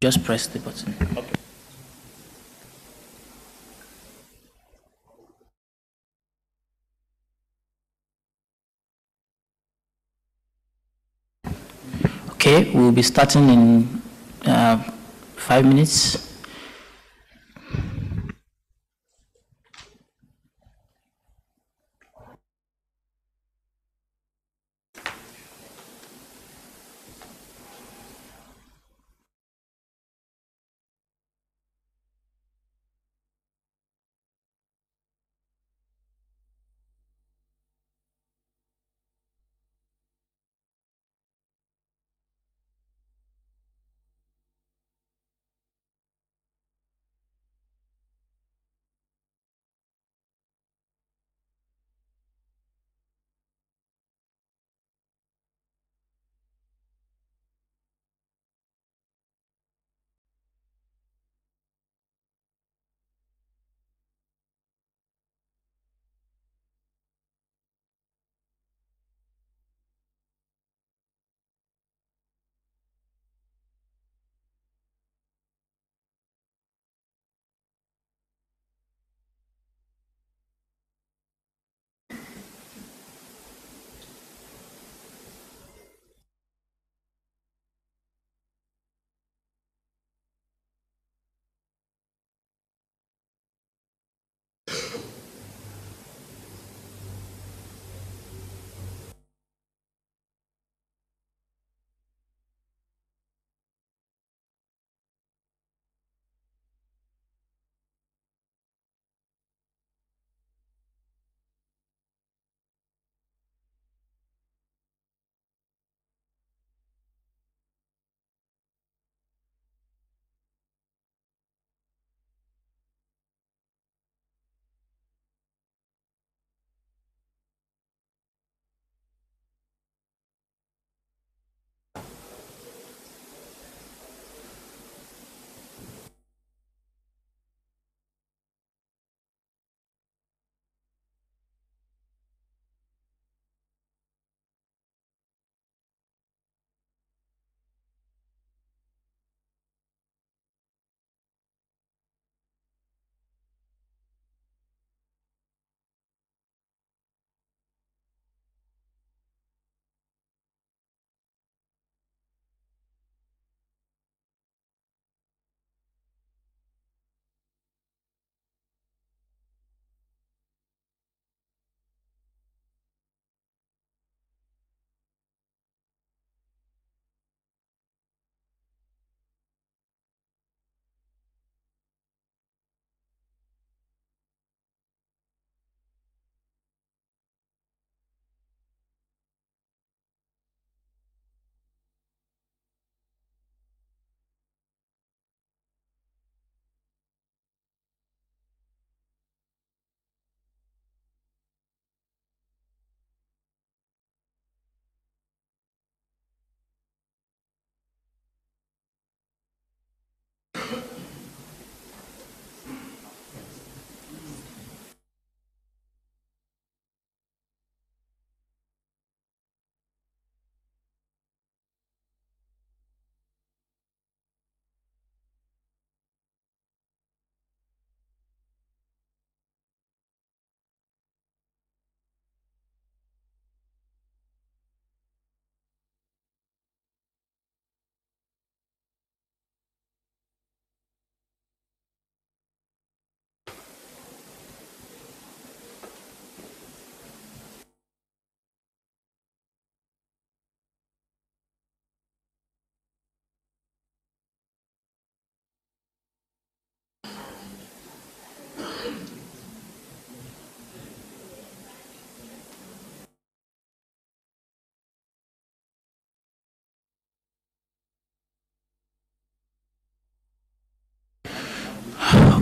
Just press the button. Okay. Okay, we'll be starting in 5 minutes.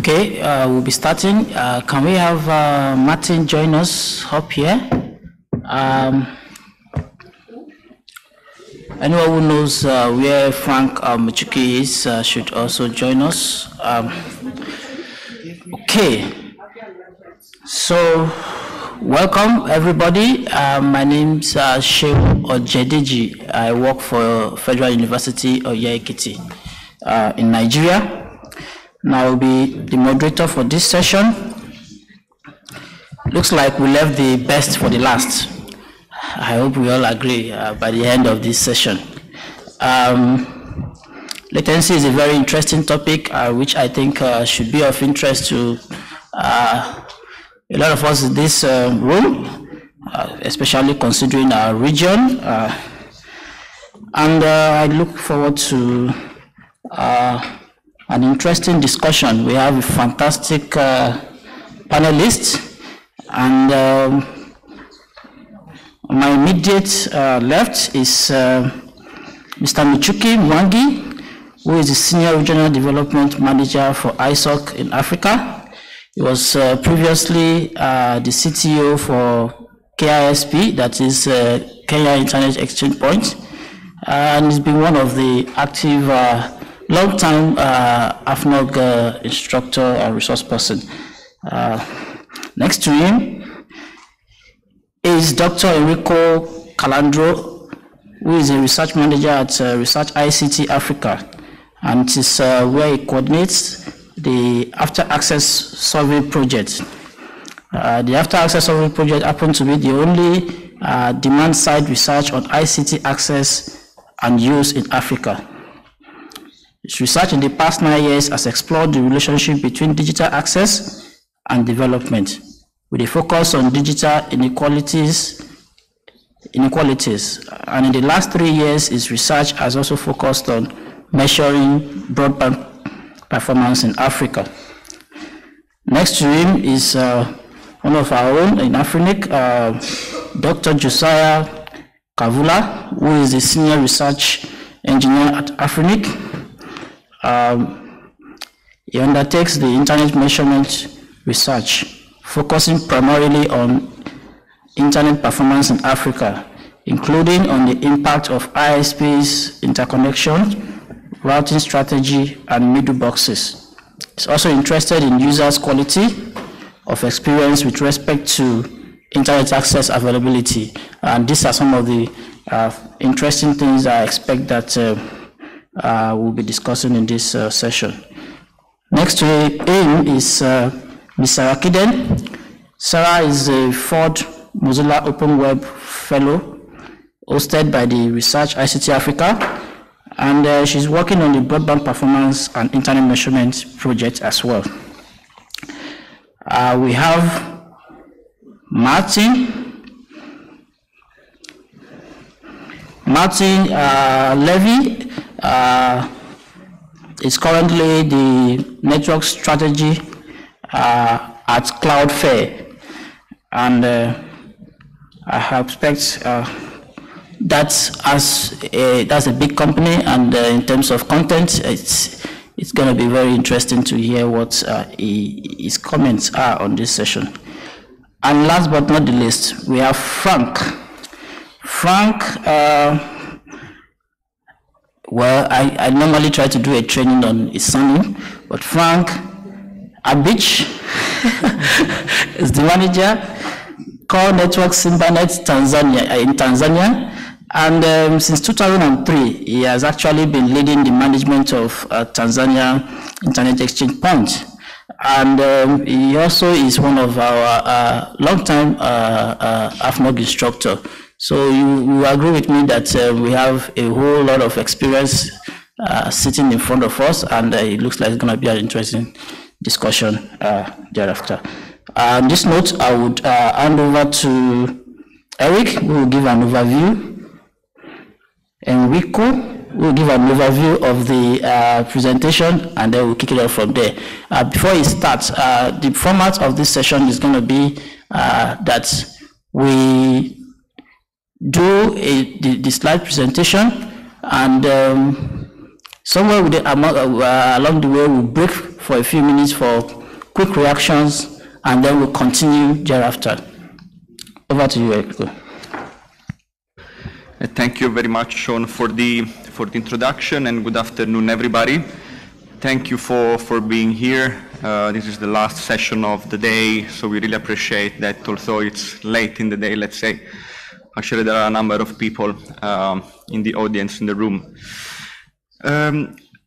Okay, we'll be starting. Can we have Martin join us up here? Anyone who knows where Frank Machuki is should also join us. Okay, so welcome everybody. My name's Shehu Ojedeji. I work for Federal University of Ekiti. in Nigeria. And I will be the moderator for this session. Looks like we left the best for the last. I hope we all agree by the end of this session. Latency is a very interesting topic, which I think should be of interest to a lot of us in this room, especially considering our region. And I look forward to an interesting discussion. We have a fantastic panelists, and my immediate left is Mr. Michuki Mwangi, who is the Senior Regional Development Manager for ISOC in Africa. He was previously the CTO for KISP, that is Kenya Internet Exchange Point, and he's been one of the active long-time AfNOG instructor and resource person. Next to him is Dr. Enrico Calandro, who is a research manager at Research ICT Africa, and it is where he coordinates the After Access Survey project. The After Access Survey project happens to be the only demand-side research on ICT access and use in Africa. Its research in the past 9 years has explored the relationship between digital access and development, with a focus on digital inequalities. And in the last 3 years, its research has also focused on measuring broadband performance in Africa. Next to him is one of our own in AfNOG, Dr. Josiah Kavula, who is a senior research engineer at AfNOG. He undertakes the internet measurement research, focusing primarily on internet performance in Africa, including on the impact of ISPs, interconnection, routing strategy, and middle boxes. He's also interested in users' quality of experience with respect to internet access availability. And these are some of the interesting things I expect that we'll be discussing in this session. Next to him is Ms. Sarah Kiden. Sarah is a Ford Mozilla Open Web Fellow hosted by the Research ICT Africa, and she's working on the broadband performance and internet measurement project as well. We have Martin Levy is currently the network strategy at Cloudflare, and I expect that's a big company, and in terms of content, it's going to be very interesting to hear what his comments are on this session. And last but not the least, we have Frank. Frank, well, I normally try to do a training on his surname, but Frank Abich is the manager, Core Network Simbanet in Tanzania. And since 2003, he has actually been leading the management of Tanzania Internet Exchange Point. And he also is one of our long-time AfNOG instructor. So you agree with me that we have a whole lot of experience sitting in front of us, and it looks like it's going to be an interesting discussion thereafter. On this note, I would hand over to Eric, who will give an overview. Enrico will give an overview of the presentation, and then we'll kick it off from there. Before he starts, the format of this session is going to be that we do the slide presentation, and somewhere along the way we'll break for a few minutes for quick reactions, and then we'll continue thereafter. Over to you, Enrico. Thank you very much, Sean, for the introduction, and good afternoon, everybody. Thank you for being here. This is the last session of the day, so we really appreciate that, although it's late in the day, let's say. Actually, there are a number of people in the audience, in the room.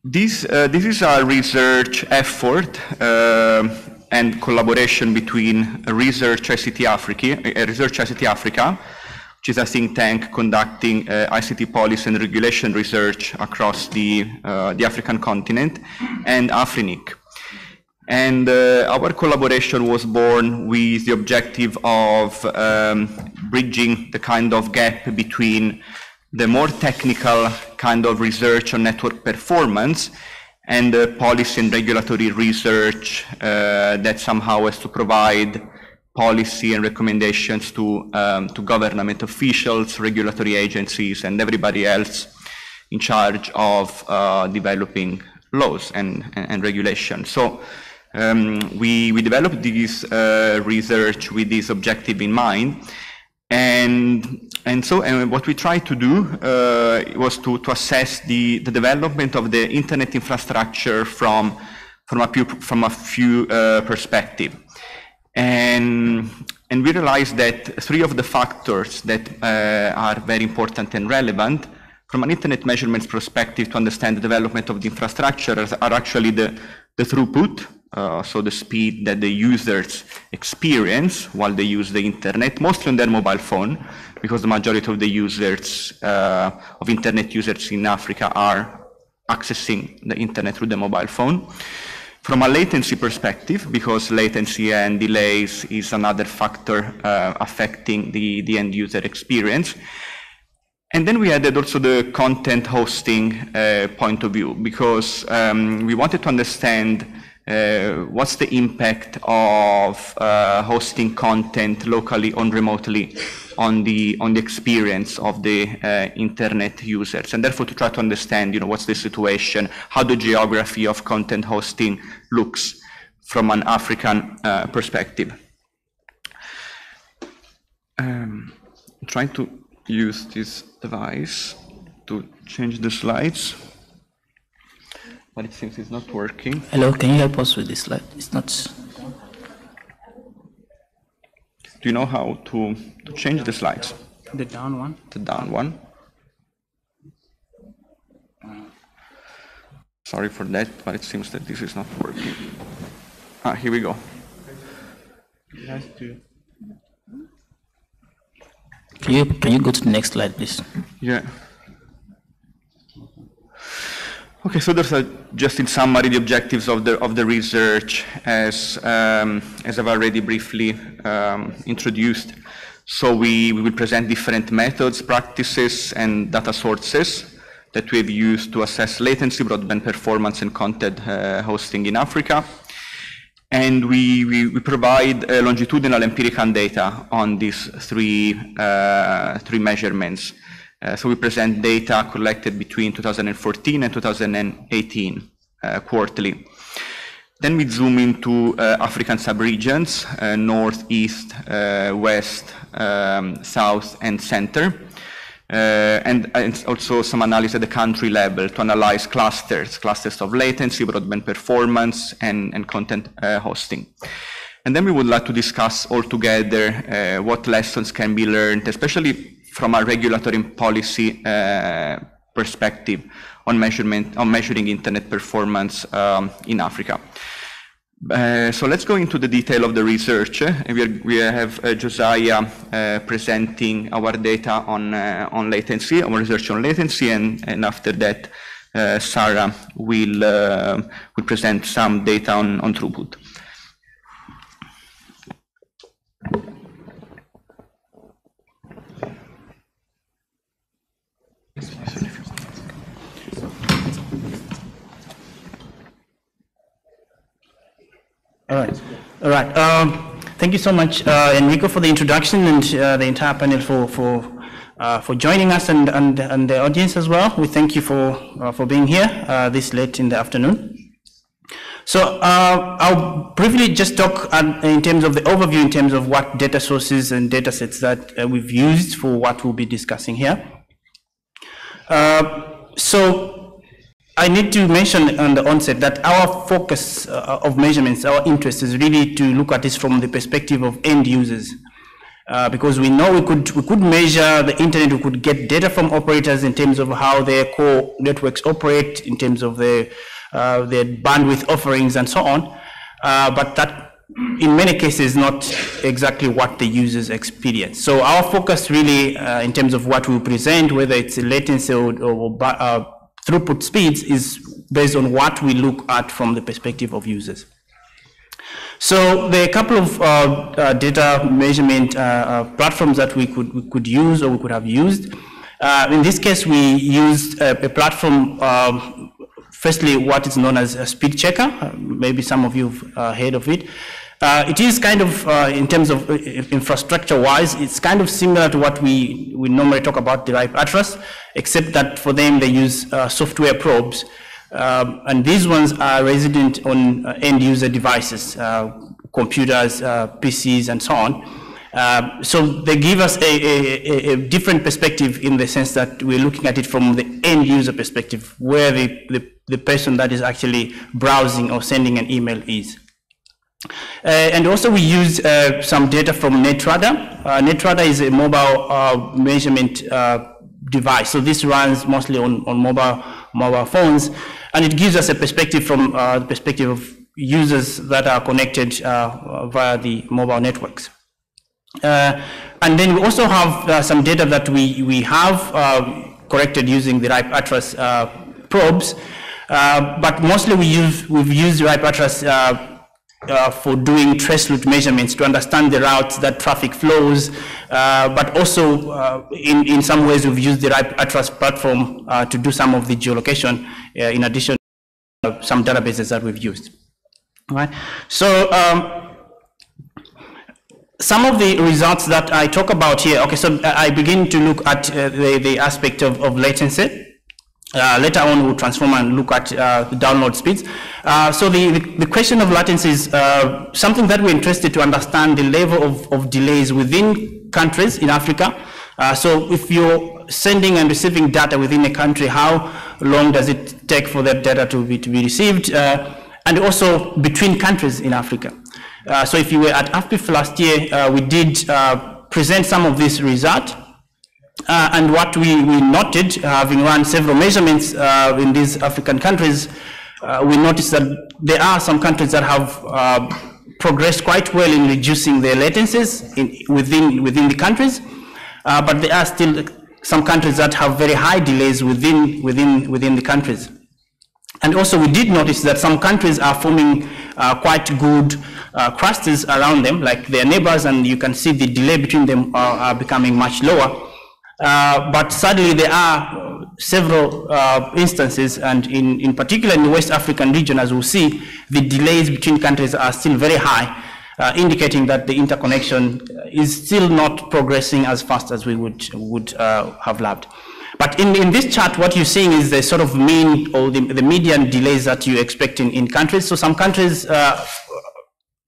This is a research effort and collaboration between Research ICT Africa, which is a think tank conducting ICT policy and regulation research across the African continent, and AfNOG. And our collaboration was born with the objective of bridging the kind of gap between the more technical kind of research on network performance and the policy and regulatory research that somehow has to provide policy and recommendations to government officials, regulatory agencies, and everybody else in charge of developing laws and regulations. So we developed this research with this objective in mind. And what we tried to do was to assess the development of the internet infrastructure from a few perspectives. And we realized that three of the factors that are very important and relevant from an internet measurements perspective to understand the development of the infrastructure are actually the throughput, so the speed that the users experience while they use the internet, mostly on their mobile phone, because the majority of the users, of internet users in Africa are accessing the internet through the mobile phone. From a latency perspective, because latency and delays is another factor affecting the end user experience. And then we added also the content hosting point of view, because we wanted to understand what's the impact of hosting content locally or remotely on the experience of the internet users, and therefore to try to understand, what's the situation, how the geography of content hosting looks from an African perspective. I'm trying to use this device to change the slides, but it seems it's not working. Hello, can you help us with this slide? It's not. Do you know how to change the slides? The down one? The down one. Sorry for that, but it seems that this is not working. Here we go. Can you go to the next slide, please? Yeah. Okay, so there's just in summary the objectives of the research as I've already briefly introduced. So we will present different methods, practices, and data sources that we've used to assess latency, broadband performance, and content hosting in Africa. And we provide longitudinal empirical data on these three measurements. So we present data collected between 2014 and 2018 quarterly. Then we zoom into African subregions, north, east, west, south, and center. And also some analysis at the country level to analyze clusters of latency, broadband performance, and content hosting. And then we would like to discuss all together what lessons can be learned, especially from a regulatory policy perspective on measuring internet performance in Africa. So let's go into the detail of the research. We have Josiah presenting our data on latency, our research on latency, and after that, Sarah will present some data on throughput. All right. Thank you so much, Enrico, for the introduction, and the entire panel for joining us, and the audience as well. We thank you for being here this late in the afternoon. So I'll briefly just talk in terms of the overview, in terms of what data sources and data sets that we've used for what we'll be discussing here. So I need to mention on the onset that our focus of measurements, our interest is really to look at this from the perspective of end users. because we know we could measure the internet, we could get data from operators in terms of how their core networks operate, in terms of their bandwidth offerings and so on, but that in many cases not exactly what the users experience. So our focus really in terms of what we present, whether it's latency or throughput speeds, is based on what we look at from the perspective of users. So there are a couple of data measurement platforms that we could use or we could have used. In this case, we used a platform, firstly, what is known as a speed checker. Maybe some of you have heard of it. It is kind of, in terms of infrastructure-wise, it's kind of similar to what we normally talk about the RIPE Atlas, except that for them they use software probes. And these ones are resident on end-user devices, computers, PCs, and so on. So they give us a different perspective in the sense that we're looking at it from the end-user perspective, where the person that is actually browsing or sending an email is. And also we use some data from NetRadar. NetRadar is a mobile measurement device. So this runs mostly on mobile phones, and it gives us a perspective from the perspective of users that are connected via the mobile networks. And then we also have some data that we have collected using the RIPE Atlas probes, but mostly we've used RIPE Atlas for doing trace route measurements to understand the routes that traffic flows, but also in some ways we've used the RIPE Atlas platform to do some of the geolocation in addition to some databases that we've used. All right. So some of the results that I talk about here, okay, so I begin to look at the aspect of latency. Later on, we'll transform and look at the download speeds. So the question of latency is something that we're interested to understand the level of delays within countries in Africa. So if you're sending and receiving data within a country, how long does it take for that data to be received? And also between countries in Africa. So if you were at AFPIF last year, we did present some of this result. And what we noted, having run several measurements in these African countries, we noticed that there are some countries that have progressed quite well in reducing their latencies within the countries, but there are still some countries that have very high delays within the countries. And also we did notice that some countries are forming quite good clusters around them, like their neighbors, and you can see the delay between them are becoming much lower. But sadly, there are several instances, and in particular in the West African region, as we'll see, the delays between countries are still very high, indicating that the interconnection is still not progressing as fast as we would have loved. But in this chart, what you're seeing is the sort of mean or the median delays that you expect in countries. So some countries,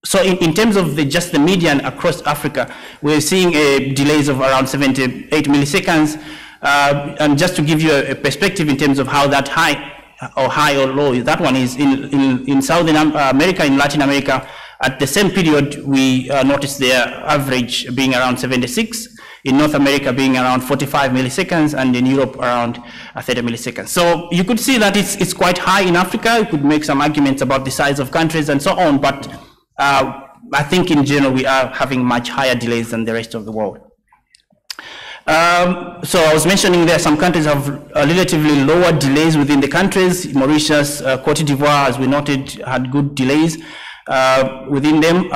so in terms of just the median across Africa, we're seeing delays of around 78 milliseconds. And just to give you a perspective in terms of how that high or low that one is, in Southern America, in Latin America, at the same period, we noticed their average being around 76, in North America being around 45 milliseconds, and in Europe around 30 milliseconds. So you could see that it's quite high in Africa. You could make some arguments about the size of countries and so on, but I think in general we are having much higher delays than the rest of the world. So I was mentioning there some countries have relatively lower delays within the countries. Mauritius, Cote d'Ivoire, as we noted, had good delays within them.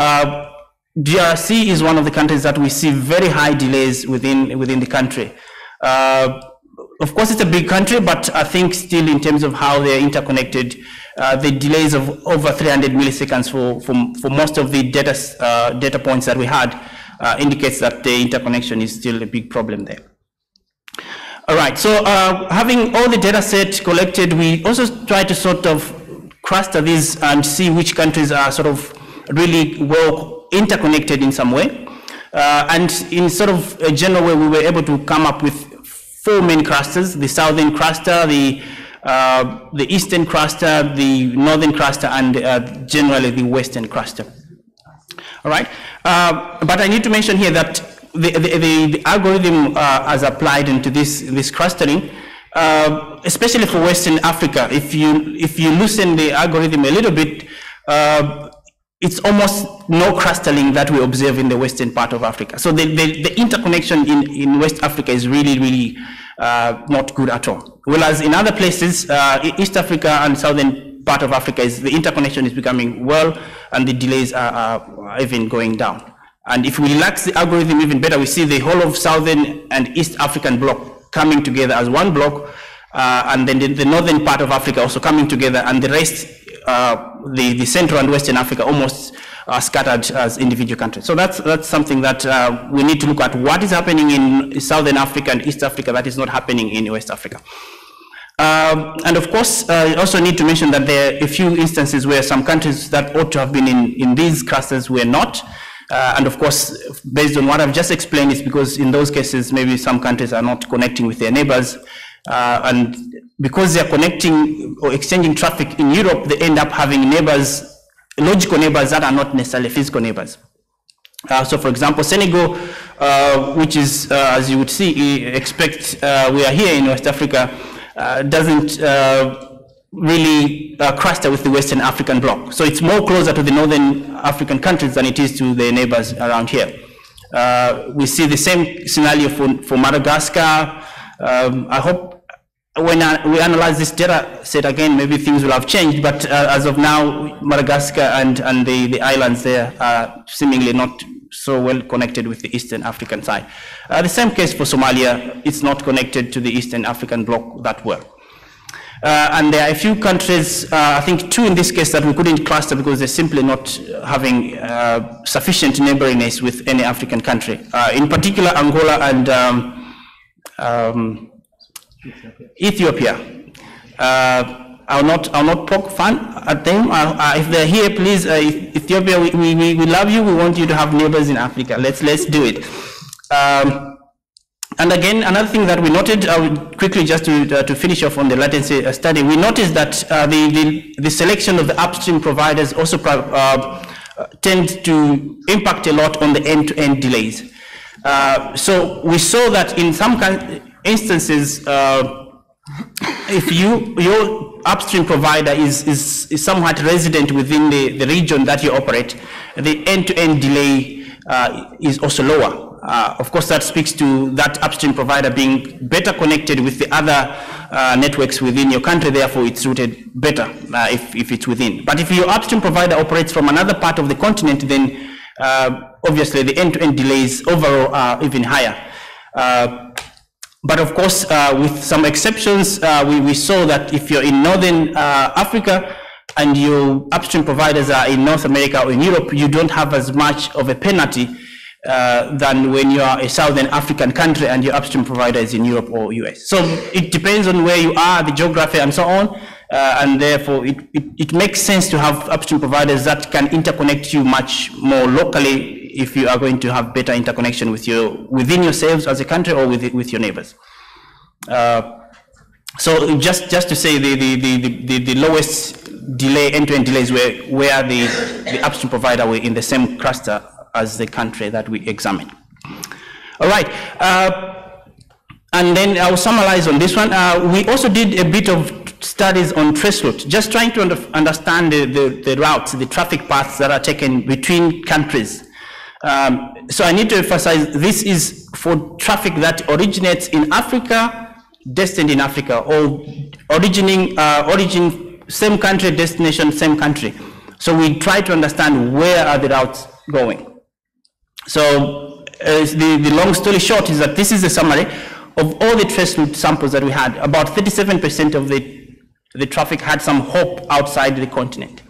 DRC is one of the countries that we see very high delays within the country. Of course, it's a big country, but I think still in terms of how they're interconnected, the delays of over 300 milliseconds for most of the data points that we had indicates that the interconnection is still a big problem there. All right, so having all the data set collected, we also try to sort of cluster these and see which countries are sort of really well interconnected in some way. And in sort of a general way, we were able to come up with 4 main clusters: the southern cluster, the eastern cluster, the northern cluster, and generally the western cluster. All right, but I need to mention here that the algorithm as applied into this clustering, especially for Western Africa, if you loosen the algorithm a little bit, it's almost no clustering that we observe in the western part of Africa. So the interconnection in West Africa is really not good at all. Whereas in other places, East Africa and southern part of Africa, the interconnection is becoming well, and the delays are even going down. And if we relax the algorithm even better, we see the whole of southern and East African block coming together as one block, and then the northern part of Africa also coming together, and the rest, the Central and Western Africa, almost scattered as individual countries. So that's something that we need to look at. What is happening in Southern Africa and East Africa that is not happening in West Africa? And of course, I also need to mention that there are a few instances where some countries that ought to have been in these clusters were not. And of course, based on what I've just explained, it's because in those cases, maybe some countries are not connecting with their neighbors. And because they're connecting or exchanging traffic in Europe, they end up having neighbors, logical neighbors that are not necessarily physical neighbors. So for example, Senegal, which is, as you would see, expect we are here in West Africa, doesn't really cluster with the Western African bloc. So it's more closer to the Northern African countries than it is to the neighbors around here. We see the same scenario for Madagascar. I hope when we analyze this data set again, maybe things will have changed, but as of now, Madagascar and the islands there are seemingly not so well connected with the Eastern African side. The same case for Somalia, it's not connected to the Eastern African bloc that well. And there are a few countries, I think two in this case, that we couldn't cluster because they're simply not having sufficient neighboriness with any African country. In particular, Angola and Ethiopia. I'll not poke fun at them. If they're here, please, Ethiopia, we love you. We want you to have neighbors in Africa. Let's do it. And again, another thing that we noted, quickly just to finish off on the latency study, we noticed that the selection of the upstream providers also tend to impact a lot on the end-to-end delays. So we saw that in some instances, if your upstream provider is somewhat resident within the region that you operate, the end-to-end delay is also lower. Of course, that speaks to that upstream provider being better connected with the other networks within your country, therefore it's routed better if it's within. But if your upstream provider operates from another part of the continent, then obviously the end-to-end delays overall are even higher. But of course, with some exceptions, we saw that if you're in Northern Africa and your upstream providers are in North America or in Europe, you don't have as much of a penalty than when you are a Southern African country and your upstream provider is in Europe or US. So it depends on where you are, the geography and so on, and therefore it makes sense to have upstream providers that can interconnect you much more locally if you are going to have better interconnection within yourselves as a country or with your neighbors. So just to say the lowest delay, end-to-end delays where the upstream provider were in the same cluster as the country that we examined. All right, and then I'll summarize on this one. We also did a bit of studies on trace route, just trying to understand the routes, the traffic paths that are taken between countries. So I need to emphasize this is for traffic that originates in Africa, destined in Africa, or origin same country, destination same country. So we try to understand where are the routes going. So the long story short is that this is a summary of all the trace route samples that we had. About 37% of the traffic had some hop outside the continent.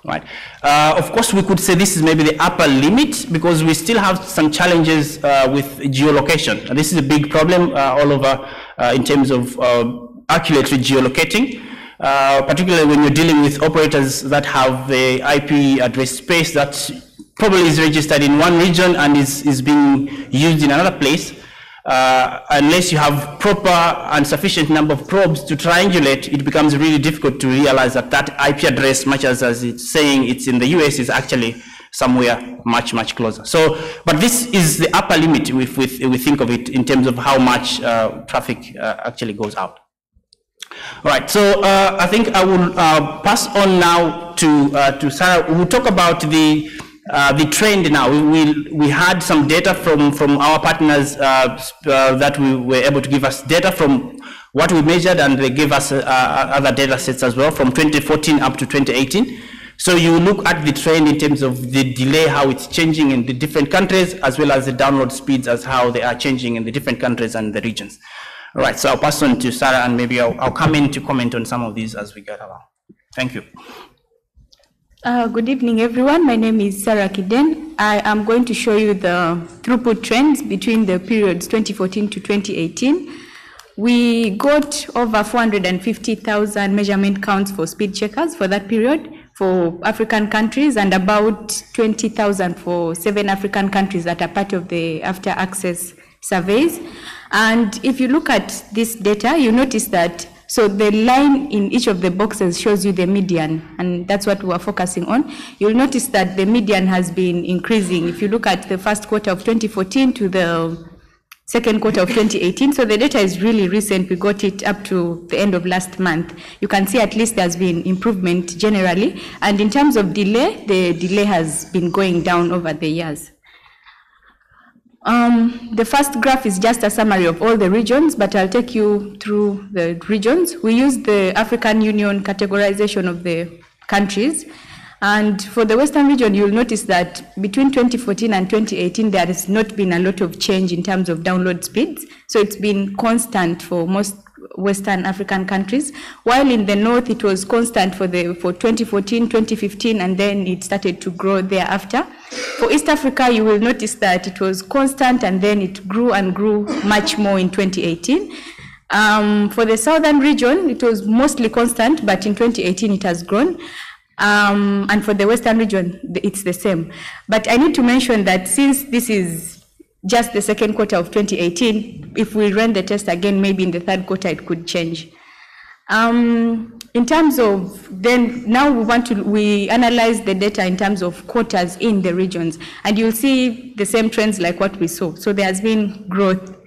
Right. Of course, we could say this is maybe the upper limit because we still have some challenges with geolocation. And this is a big problem all over in terms of accurately geolocating, particularly when you're dealing with operators that have the IP address space that probably is registered in one region and is being used in another place. Unless you have proper and sufficient number of probes to triangulate, it becomes really difficult to realize that that IP address, much as it's saying it's in the US, is actually somewhere much, much closer. So, but this is the upper limit if we think of it in terms of how much traffic actually goes out. All right, so I think I will pass on now to Sarah. We'll talk about the trend now. We had some data from our partners that we were able to give us data from what we measured, and they gave us other data sets as well from 2014 up to 2018. So you look at the trend in terms of the delay, how it's changing in the different countries, as well as the download speeds as how they are changing in the different countries and the regions. All right, so I'll pass on to Sarah, and maybe I'll come in to comment on some of these as we get along. Thank you. Good evening, everyone. My name is Sarah Kiden. I am going to show you the throughput trends between the periods 2014 to 2018. We got over 450,000 measurement counts for speed checkers for that period for African countries, and about 20,000 for 7 African countries that are part of the after access surveys. And if you look at this data, you notice that, so the line in each of the boxes shows you the median, and that's what we are focusing on. You'll notice that the median has been increasing. If you look at the first quarter of 2014 to the second quarter of 2018, so the data is really recent. We got it up to the end of last month. You can see at least there's been improvement generally. And in terms of delay, the delay has been going down over the years. The first graph is just a summary of all the regions, but I'll take you through the regions. We use the African Union categorization of the countries. And for the Western region, you'll notice that between 2014 and 2018, there has not been a lot of change in terms of download speeds. So it's been constant for most Western African countries, while in the North, it was constant for 2014, 2015, and then it started to grow thereafter. For East Africa, you will notice that it was constant, and then it grew and grew much more in 2018. For the Southern region, it was mostly constant, but in 2018, it has grown. And for the Western region, it's the same. But I need to mention that since this is just the second quarter of 2018, if we run the test again, maybe in the third quarter, it could change. In terms of, then now we analyze the data in terms of quarters in the regions, and you'll see the same trends like what we saw. So there has been growth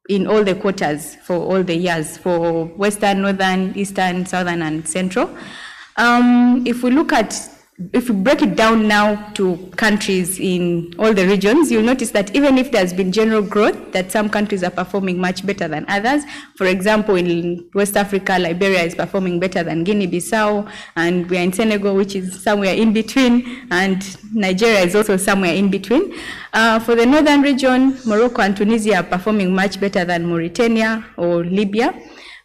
in all the quarters for all the years for Western, Northern, Eastern, Southern, and Central. If we break it down now to countries in all the regions, you'll notice that even if there's been general growth, that some countries are performing much better than others. For example, in West Africa, Liberia is performing better than Guinea-Bissau, and we are in Senegal, which is somewhere in between, and Nigeria is also somewhere in between. For the Northern region, Morocco and Tunisia are performing much better than Mauritania or Libya.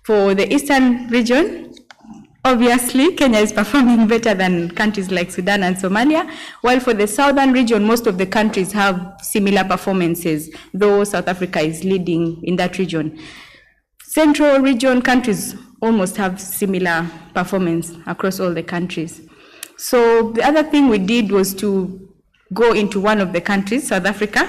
For the Eastern region, obviously, Kenya is performing better than countries like Sudan and Somalia, while for the Southern region, most of the countries have similar performances, though South Africa is leading in that region. Central region countries almost have similar performance across all the countries. So the other thing we did was to go into one of the countries, South Africa.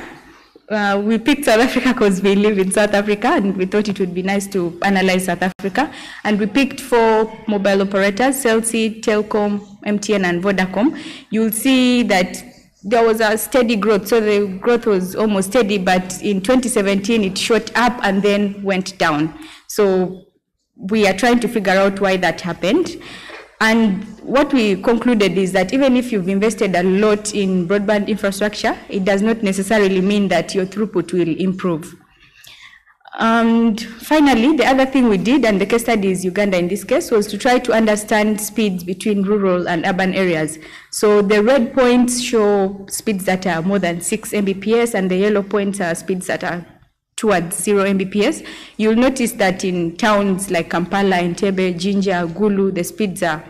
We picked South Africa because we live in South Africa, and we thought it would be nice to analyze South Africa. And we picked 4 mobile operators, Cell C, Telkom, MTN, and Vodacom. You'll see that there was a steady growth. So the growth was almost steady, but in 2017, it shot up and then went down. So we are trying to figure out why that happened. And what we concluded is that even if you've invested a lot in broadband infrastructure, it does not necessarily mean that your throughput will improve. And finally, the other thing we did, and the case study is Uganda in this case, was to try to understand speeds between rural and urban areas. So the red points show speeds that are more than 6 Mbps, and the yellow points are speeds that are towards 0 Mbps. You'll notice that in towns like Kampala, Entebbe, Jinja, Gulu, the speeds are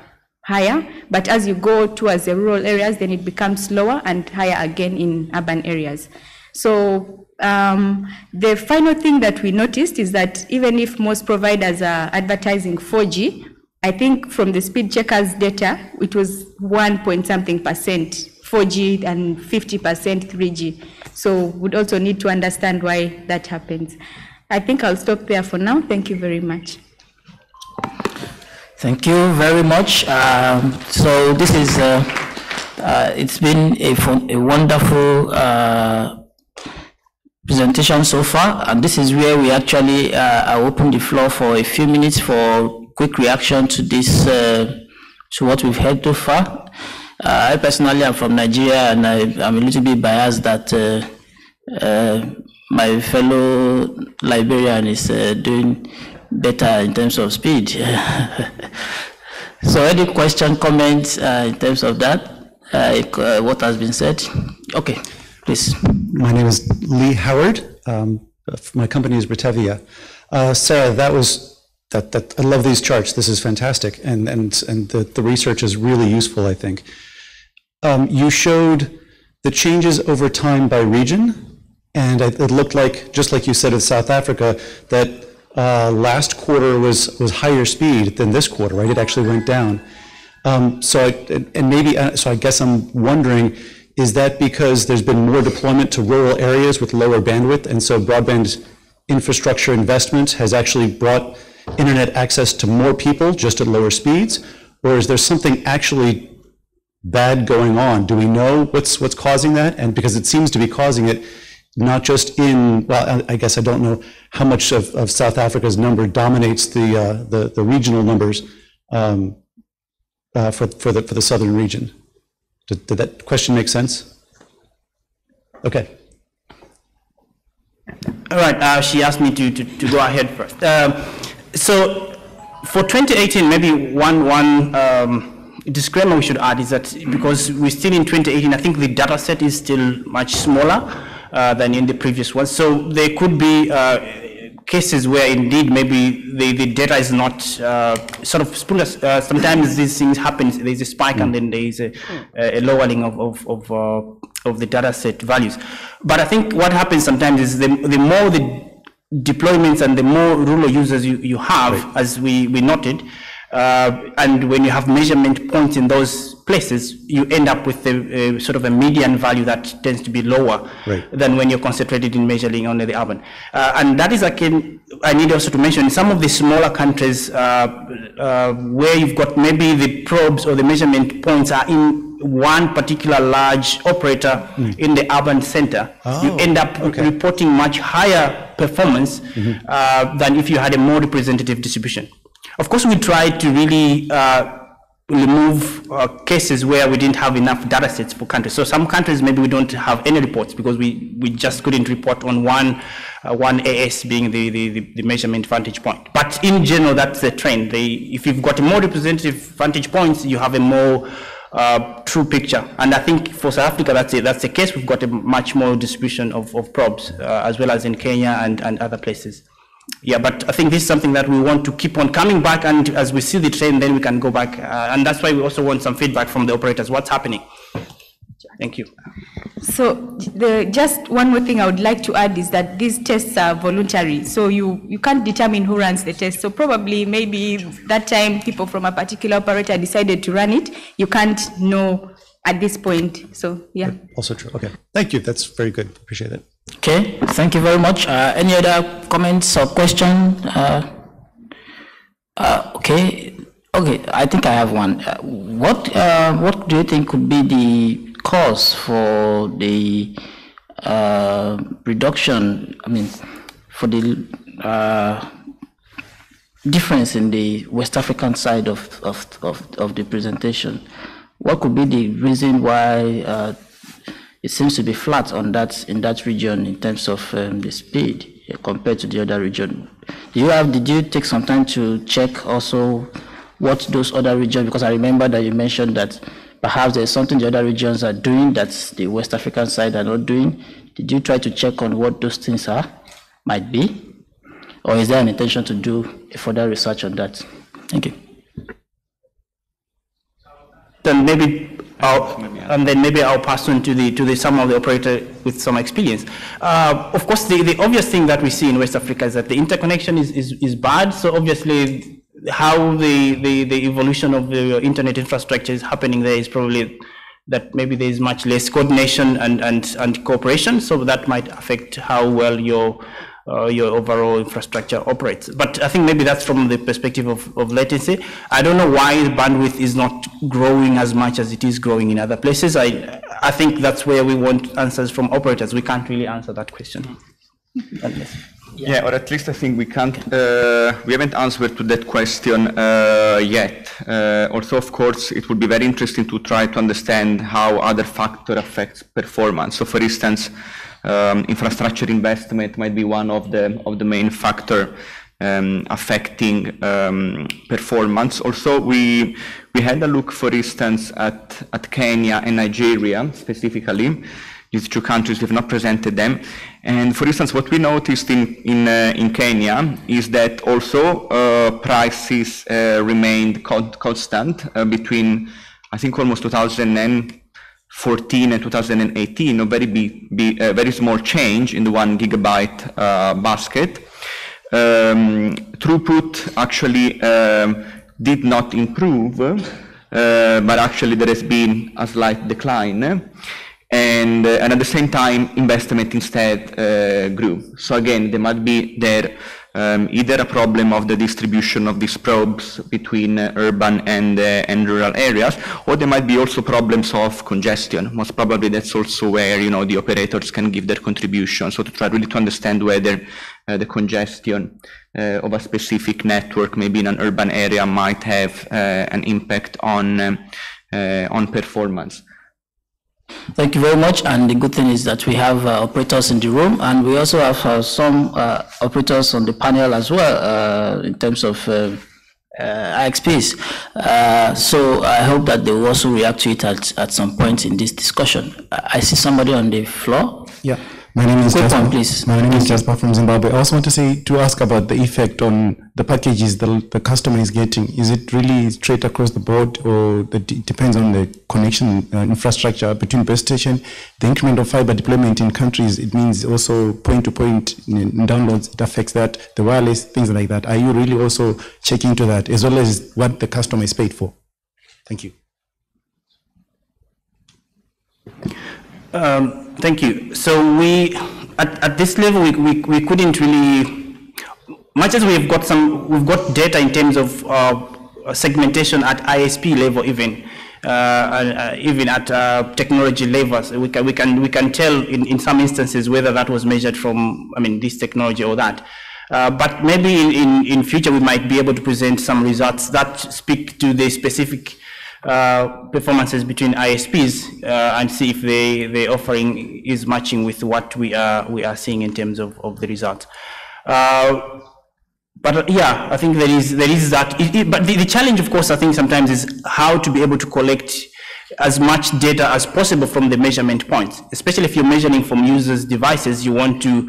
higher, but as you go towards the rural areas, then it becomes slower and higher again in urban areas. So the final thing that we noticed is that even if most providers are advertising 4G, I think from the speed checkers data, it was 1.something% 4G and 50% 3G. So we'd also need to understand why that happens. I think I'll stop there for now. Thank you very much. Thank you very much. So this is It's been a wonderful presentation so far, and this is where we actually open the floor for a few minutes for quick reaction to this, to what we've heard so far. I personally am from Nigeria, and I'm a little bit biased that my fellow Liberian is doing better in terms of speed. So any question, comments in terms of that, what has been said? Okay, please. My name is Lee Howard. My company is Britevia. Sarah, that I love these charts. This is fantastic, and the research is really useful, I think. You showed the changes over time by region, and it looked like, just like you said with South Africa, that last quarter was higher speed than this quarter, right? It actually went down. So I guess I'm wondering, is that because there's been more deployment to rural areas with lower bandwidth, and so broadband infrastructure investment has actually brought internet access to more people just at lower speeds? Or is there something actually bad going on? Do we know what's causing that? And because it seems to be causing it not just in, well, I guess I don't know how much of South Africa's number dominates the regional numbers for the southern region. Did that question make sense? Okay. All right, she asked me to go ahead first. So for 2018, maybe one disclaimer we should add is that because we're still in 2018, I think the data set is still much smaller than in the previous one. So there could be cases where indeed maybe the data is not sort of spurious. Sometimes these things happen, there's a spike and then there is a lowering of the data set values. But I think what happens sometimes is the more the deployments and the more rural users you have, right, as we noted, and when you have measurement points in those places, you end up with a sort of a median value that tends to be lower, right, than when you're concentrated in measuring only the urban. And that is, again, I need also to mention, in some of the smaller countries where you've got maybe the probes or the measurement points are in one particular large operator in the urban center, you end up reporting much higher performance than if you had a more representative distribution. Of course, we tried to really remove cases where we didn't have enough data sets for countries. So some countries, maybe we don't have any reports because we just couldn't report on one AS being the measurement vantage point. But in general, that's the trend. If you've got a more representative vantage points, you have a more true picture. And I think for South Africa, that's the case. We've got a much more distribution of probes, as well as in Kenya and other places. Yeah, but I think this is something that we want to keep on coming back, and as we see the trend, then we can go back. And that's why we also want some feedback from the operators. What's happening? Thank you. So just one more thing I would like to add is that these tests are voluntary. So you can't determine who runs the test. So probably maybe that time people from a particular operator decided to run it. You can't know at this point. So yeah. Also true. Okay. Thank you. That's very good. Appreciate it. Okay. Thank you very much. Any other comments or questions? Okay. I think I have one. What do you think could be the cause for the reduction? I mean, for the difference in the West African side of the presentation. What could be the reason why it seems to be flat on in that region in terms of the speed compared to the other region? Did you take some time to check also what those other regions, because I remember that you mentioned that perhaps there's something the other regions are doing that the West African side are not doing. Did you try to check on what those things might be? Or is there an intention to do further research on that? Thank you. Then maybe I'll pass on to some of the operator with some experience. Of course, the obvious thing that we see in West Africa is that the interconnection is bad. So obviously, how the evolution of the internet infrastructure is happening there is probably that maybe there is much less coordination and cooperation. So that might affect how well your your overall infrastructure operates. But I think maybe that's from the perspective of latency. I don't know why the bandwidth is not growing as much as it is growing in other places. I think that's where we want answers from operators. We can't really answer that question. Yeah, or at least I think we can't, we haven't answered to that question yet. Also, of course, it would be very interesting to try to understand how other factor affects performance. So, for instance, infrastructure investment might be one of the main factor affecting performance. Also, we had a look, for instance, at Kenya and Nigeria specifically. These two countries, we have not presented them. And for instance, what we noticed in Kenya is that also prices remained constant between, I think, almost 2014 and 2018, a very small change in the 1 gigabyte basket. Throughput actually did not improve, but actually there has been a slight decline. And at the same time, investment instead grew. So again, there might be either a problem of the distribution of these probes between urban and rural areas, or there might be also problems of congestion. Most probably that's also where the operators can give their contribution. So to try really to understand whether the congestion of a specific network, maybe in an urban area, might have an impact on performance. Thank you very much. And the good thing is that we have operators in the room, and we also have some operators on the panel as well in terms of IXPs. So I hope that they will also react to it at some point in this discussion. I see somebody on the floor. Yeah. My name is Jasper from Zimbabwe. I also want to ask about the effect on the packages the customer is getting. Is it really straight across the board, or it depends on the connection infrastructure between base station? The increment of fiber deployment in countries, it means also point-to-point in downloads, it affects that, the wireless, things like that. Are you really also checking into that, as well as what the customer is paid for? Thank you. Thank you. So we, at this level, we couldn't really, much as we've got data in terms of segmentation at ISP level, even at technology levels, we can tell in some instances whether that was measured from, this technology or that. But maybe in future we might be able to present some results that speak to the specific performances between ISPs and see if the offering is matching with what we are seeing in terms of the results. But yeah, I think there is that. But the challenge, of course, I think sometimes is how to be able to collect as much data as possible from the measurement points. Especially if you're measuring from users' devices, you want to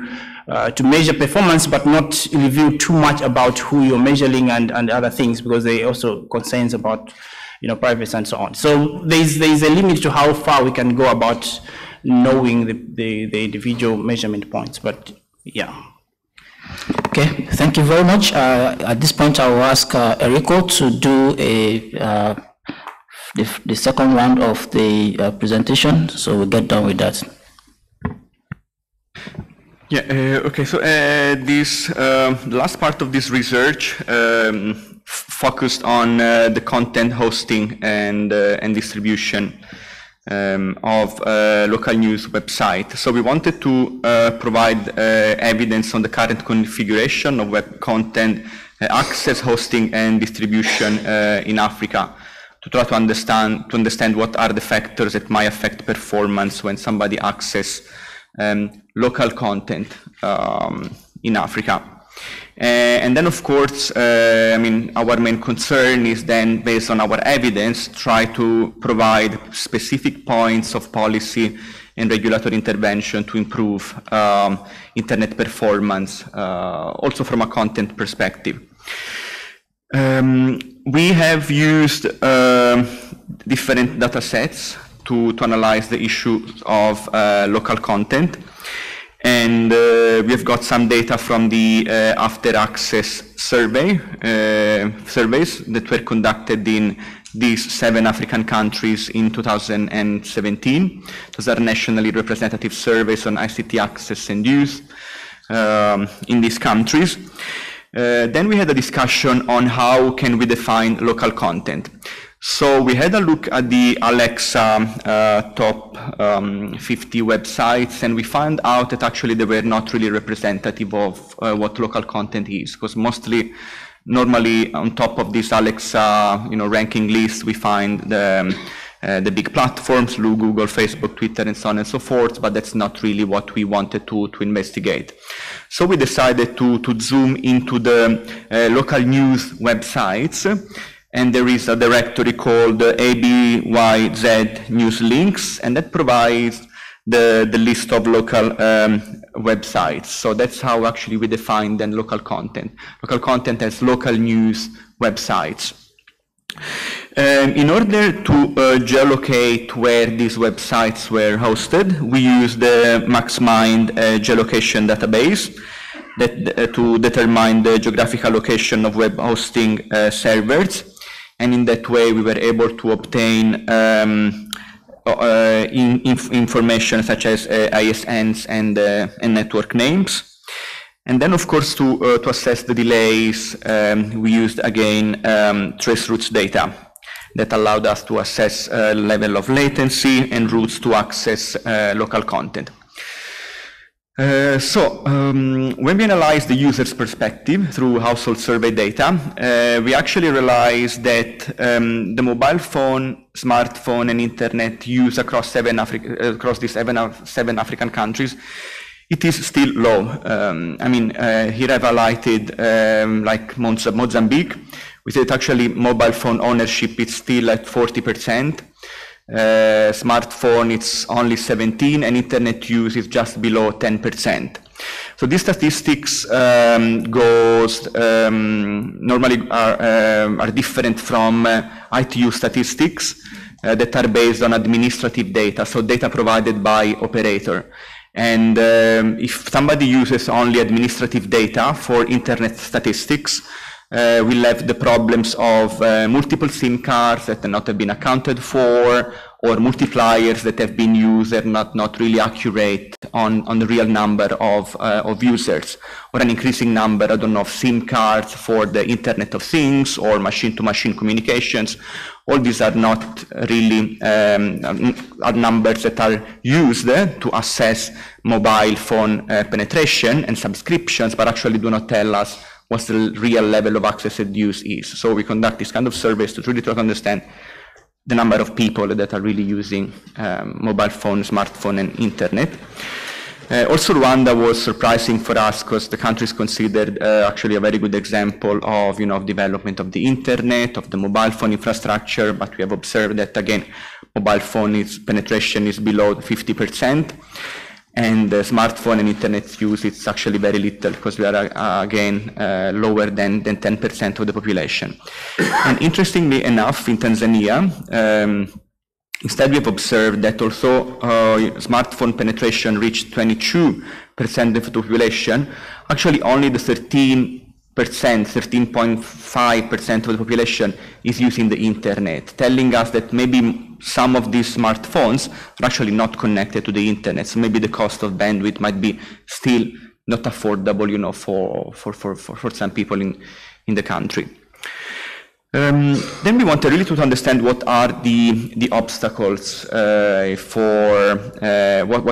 measure performance, but not reveal too much about who you're measuring and other things, because there are also concerns about privacy and so on. So there's a limit to how far we can go about knowing the individual measurement points, but yeah. Okay, thank you very much. At this point, I will ask Eriko to do the second round of the presentation, so we'll get done with that. Yeah, okay, so the last part of this research focused on the content hosting and distribution of local news website. So we wanted to provide evidence on the current configuration of web content access, hosting, and distribution in Africa, to try to understand what are the factors that might affect performance when somebody accesses local content in Africa. And then, of course, our main concern is then, based on our evidence, try to provide specific points of policy and regulatory intervention to improve internet performance, also from a content perspective. We have used different data sets to analyze the issue of local content. And we have got some data from the after access surveys that were conducted in these 7 African countries in 2017. Those are nationally representative surveys on ICT access and use. in these countries. Then we had a discussion on how can we define local content. So we had a look at the Alexa top 50 websites, and we found out that actually they were not really representative of what local content is, because normally on top of this Alexa ranking list, we find the big platforms, Google, Facebook, Twitter, and so on and so forth, but that's not really what we wanted to investigate. So we decided to zoom into the local news websites, and there is a directory called ABYZ News Links, and that provides the list of local websites. So that's how actually we define then local content. Local content as local news websites. In order to geolocate where these websites were hosted, we used the MaxMind geolocation database to determine the geographical location of web hosting servers. And in that way, we were able to obtain information such as ISNs and network names. And then, of course, to assess the delays, we used, again, traceroutes data that allowed us to assess level of latency and routes to access local content. When we analyzed the user's perspective through household survey data, we actually realized that the mobile phone, smartphone, and internet use across these seven African countries, it is still low. Here I've highlighted like Mozambique. We said actually mobile phone ownership is still at 40%. Smartphone, it's only 17%, and internet use is just below 10%. So these statistics normally are different from ITU statistics that are based on administrative data, so data provided by operator. And if somebody uses only administrative data for internet statistics, we'll have the problems of multiple SIM cards that have not been accounted for, or multipliers that have been used and not really accurate on the real number of users, or an increasing number, of SIM cards for the Internet of Things or machine-to-machine communications. All these are not really are numbers that are used to assess mobile phone penetration and subscriptions, but actually do not tell us what the real level of accessed use is. So we conduct this kind of surveys to really try to understand the number of people that are really using mobile phone, smartphone, and internet. Also, Rwanda was surprising for us because the country is considered actually a very good example of development of the internet, of the mobile phone infrastructure. But we have observed that again, mobile phone penetration is below 50%. And the smartphone and internet use, it's actually very little because we are, again, lower than 10% of the population. And interestingly enough, in Tanzania, instead we have observed that although smartphone penetration reached 22% of the population, actually only the 13.5% of the population is using the internet, telling us that maybe some of these smartphones are actually not connected to the internet. So maybe the cost of bandwidth might be still not affordable, for some people in the country. Then we want really to understand what are the obstacles what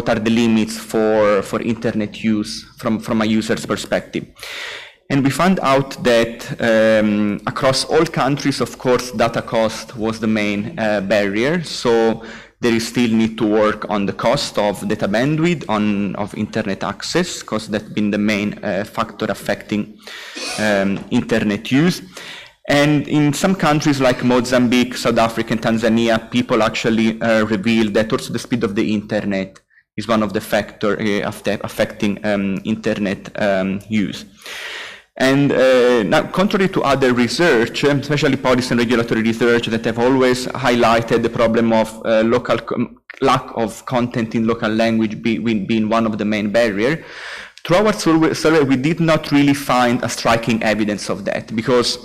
are the limits for internet use from a user's perspective. And we found out that across all countries, of course, data cost was the main barrier. So there is still need to work on the cost of data bandwidth, of internet access, because that's been the main factor affecting internet use. And in some countries like Mozambique, South Africa, and Tanzania, people actually revealed that also the speed of the internet is one of the factors affecting internet use. And now, contrary to other research, especially policy and regulatory research that have always highlighted the problem of lack of content in local language being one of the main barriers, through our survey, we did not really find a striking evidence of that, because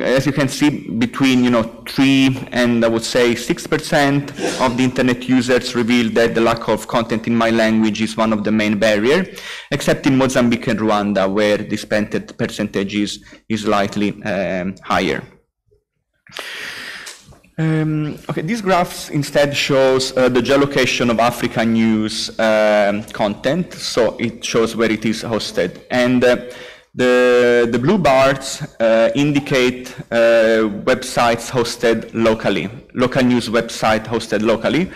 as you can see, between 3 and I would say 6% of the internet users revealed that the lack of content in my language is one of the main barriers, except in Mozambique and Rwanda, where this percentage is slightly higher. Okay, these graphs instead shows the geolocation of African news content, so it shows where it is hosted. And the blue bars indicate websites hosted locally, local news website hosted locally,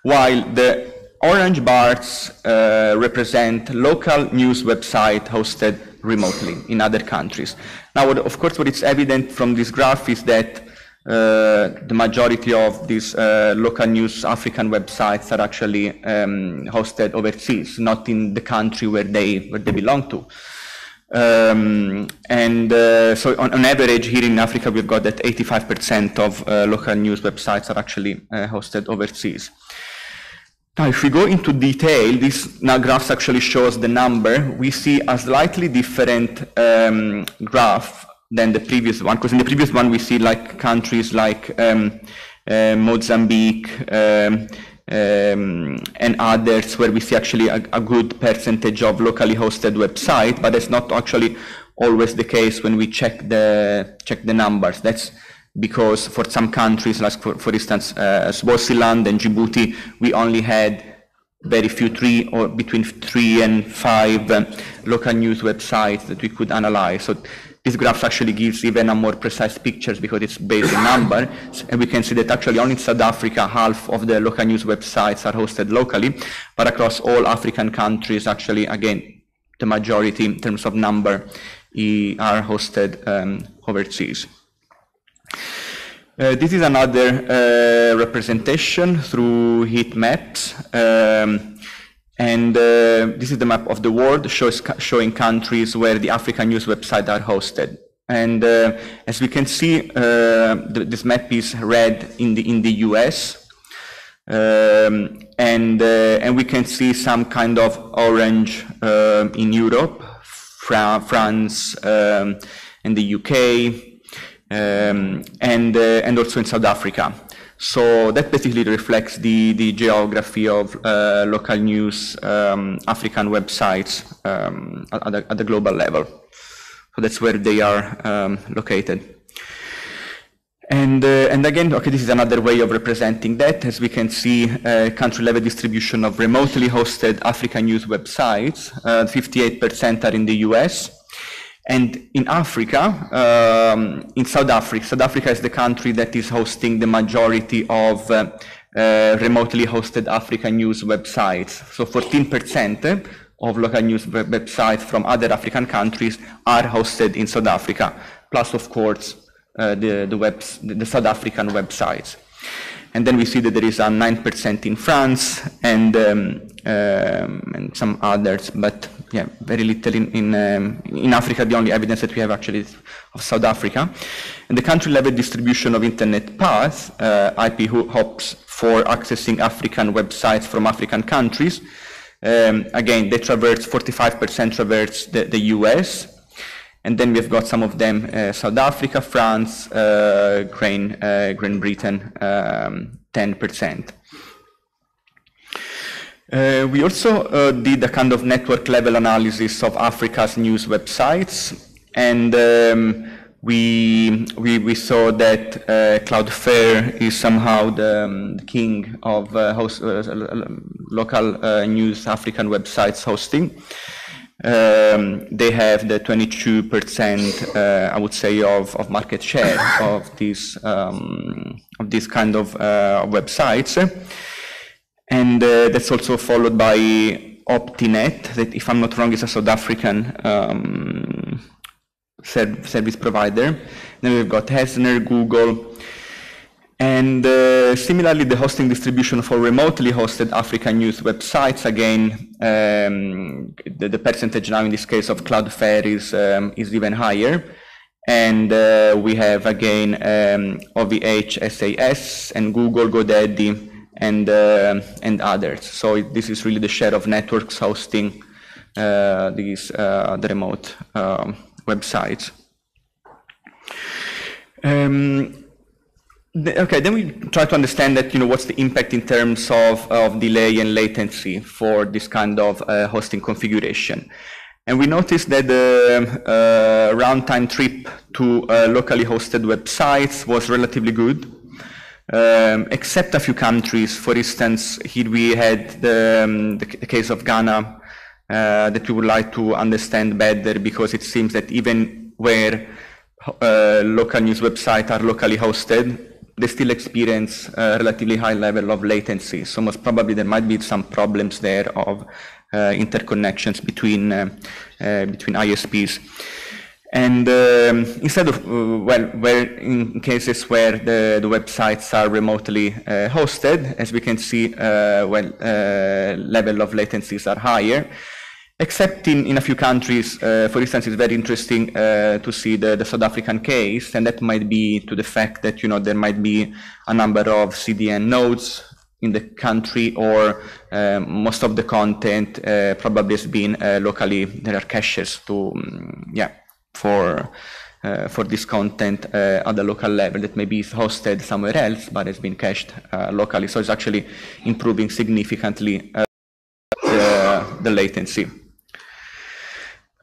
while the orange bars represent local news website hosted remotely in other countries. Now, of course, what is evident from this graph is that the majority of these local news African websites are actually hosted overseas, not in the country where they belong to. So on average here in Africa, we've got that 85% of local news websites are actually hosted overseas. Now, if we go into detail, this graph actually shows the number. We see a slightly different graph than the previous one, because in the previous one we see like countries like Mozambique and others where we see actually a good percentage of locally hosted websites, but that's not actually always the case when we check the numbers. That's because for some countries, like for instance Swaziland and Djibouti, we only had very few, between 3 and 5 local news websites that we could analyze. So this graph actually gives even a more precise pictures because it's based on number, and we can see that actually only in South Africa half of the local news websites are hosted locally, but across all African countries actually, again, the majority in terms of number are hosted overseas. This is another representation through heat maps. And this is the map of the world showing countries where the African news websites are hosted. And as we can see, this map is red in the US, and we can see some kind of orange in Europe, France, and the UK, and also in South Africa. So that basically reflects the geography of local news African websites at the global level. So that's where they are located. And again, okay, this is another way of representing that. As we can see, country-level distribution of remotely hosted African news websites. 58% are in the US. And in Africa, in South Africa is the country that is hosting the majority of remotely hosted African news websites. So 14% of local news websites from other African countries are hosted in South Africa, plus of course the South African websites. And then we see that there is a 9% in France and some others, but yeah, very little in Africa. The only evidence that we have actually is of South Africa. And the country-level distribution of internet paths, IP hops for accessing African websites from African countries. Again, they traverse 45% traverse the US. And then we've got some of them, South Africa, France, Great Britain, 10%. We also did a kind of network level analysis of Africa's news websites, and we saw that Cloudflare is somehow the king of local news African websites hosting. They have the 22%, I would say, of market share of these kind of websites, and that's also followed by Optinet, that, if I'm not wrong, is a South African service provider. Then we've got Hesner, Google. And similarly, the hosting distribution for remotely hosted African news websites, again, the percentage now in this case of Cloudflare is even higher. And we have, again, OVH, SAS, and Google, GoDaddy, and others. So this is really the share of networks hosting the remote websites. Okay, then we try to understand that, what's the impact in terms of delay and latency for this kind of hosting configuration. And we noticed that the runtime trip to locally hosted websites was relatively good, except a few countries. For instance, here we had the case of Ghana that we would like to understand better, because it seems that even where local news websites are locally hosted, they still experience a relatively high level of latency. So most probably there might be some problems there of interconnections between ISPs. And instead of, where in cases where the websites are remotely hosted, as we can see, level of latencies are higher. Except in a few countries, for instance, it's very interesting to see the South African case, and that might be to the fact that there might be a number of CDN nodes in the country, or most of the content probably has been locally. There are caches to for this content at the local level that maybe is hosted somewhere else, but has been cached locally. So it's actually improving significantly the latency.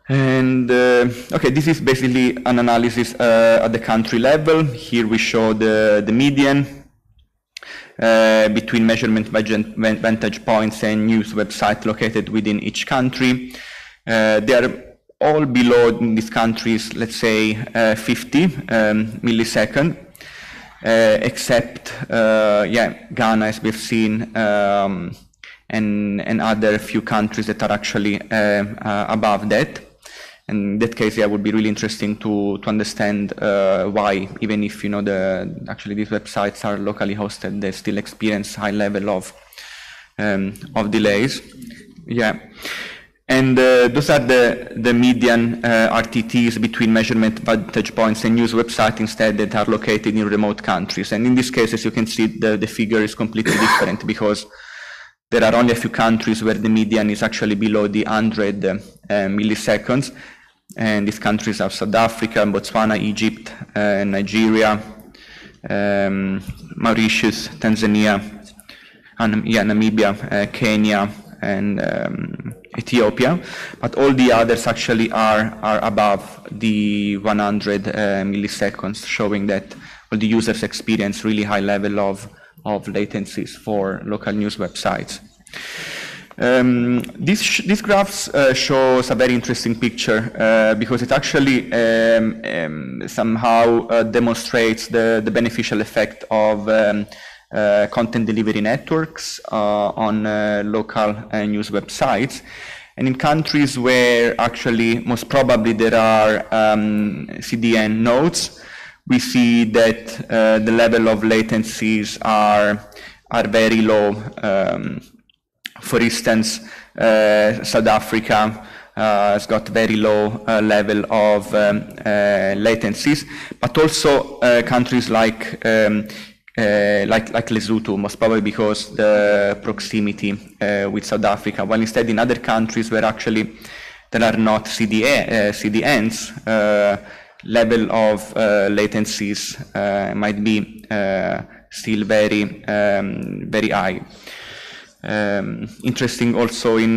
And okay, this is basically an analysis at the country level. Here we show the median between measurement vantage points and news websites located within each country. They are all below, in these countries, let's say 50 milliseconds, except Ghana, as we've seen, and other few countries that are actually above that. In that case, it would be really interesting to understand why, even if actually these websites are locally hosted, they still experience high level of delays. And those are the median RTTs between measurement vantage points and news websites instead that are located in remote countries. And in this case, as you can see, the figure is completely different, because there are only a few countries where the median is actually below the 100 milliseconds. And these countries are South Africa, Botswana, Egypt, Nigeria, Mauritius, Tanzania, and Namibia, Kenya, and Ethiopia. But all the others actually are above the 100 milliseconds, showing that all the users experience really high level of latencies for local news websites. This graphs shows a very interesting picture because it actually somehow demonstrates the beneficial effect of content delivery networks on local news websites. And in countries where actually most probably there are CDN nodes, we see that the level of latencies are very low. For instance, South Africa has got very low level of latencies, but also countries like Lesotho, most probably because the proximity with South Africa, while instead in other countries where actually there are not CDNs, level of latencies might be still very high. Interesting also in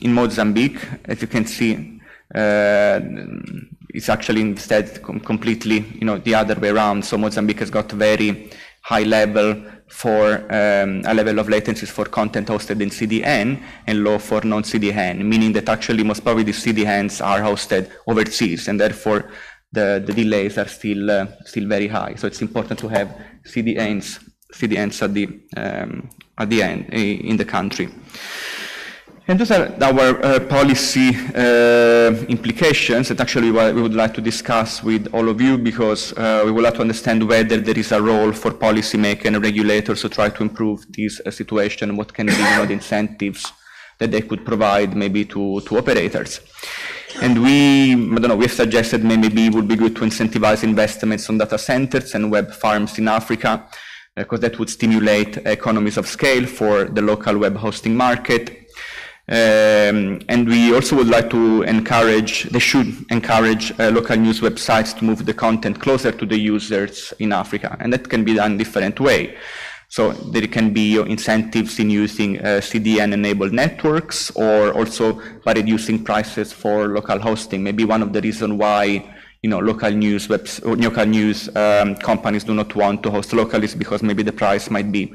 Mozambique, as you can see, it's actually instead completely the other way around. So Mozambique has got very high level for a level of latencies for content hosted in CDN and low for non-CDN, meaning that actually most probably the CDNs are hosted overseas, and therefore the delays are still very high. So it's important to have CDNs at the end in the country. And those are our policy implications that actually we would like to discuss with all of you, because we would like to understand whether there is a role for policymakers and regulators to try to improve this situation, what can be the incentives that they could provide maybe to operators. And we've suggested maybe it would be good to incentivize investments on data centers and web farms in Africa, because that would stimulate economies of scale for the local web hosting market. And we also would like to encourage, they should encourage local news websites to move the content closer to the users in Africa, and that can be done in different way. So there can be incentives in using CDN-enabled networks, or also by reducing prices for local hosting. Maybe one of the reasons why local news companies do not want to host locally is because maybe the price might be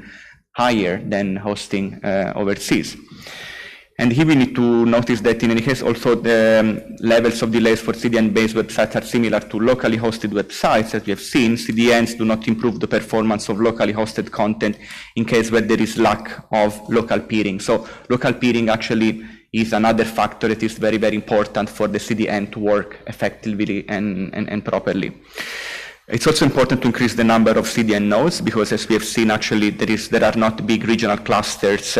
higher than hosting overseas. And here we need to notice that in any case also the levels of delays for CDN-based websites are similar to locally hosted websites. As we have seen, CDNs do not improve the performance of locally hosted content in case where there is lack of local peering. So local peering actually is another factor that is very, very important for the CDN to work effectively and properly. It's also important to increase the number of CDN nodes because, as we have seen, actually there are not big regional clusters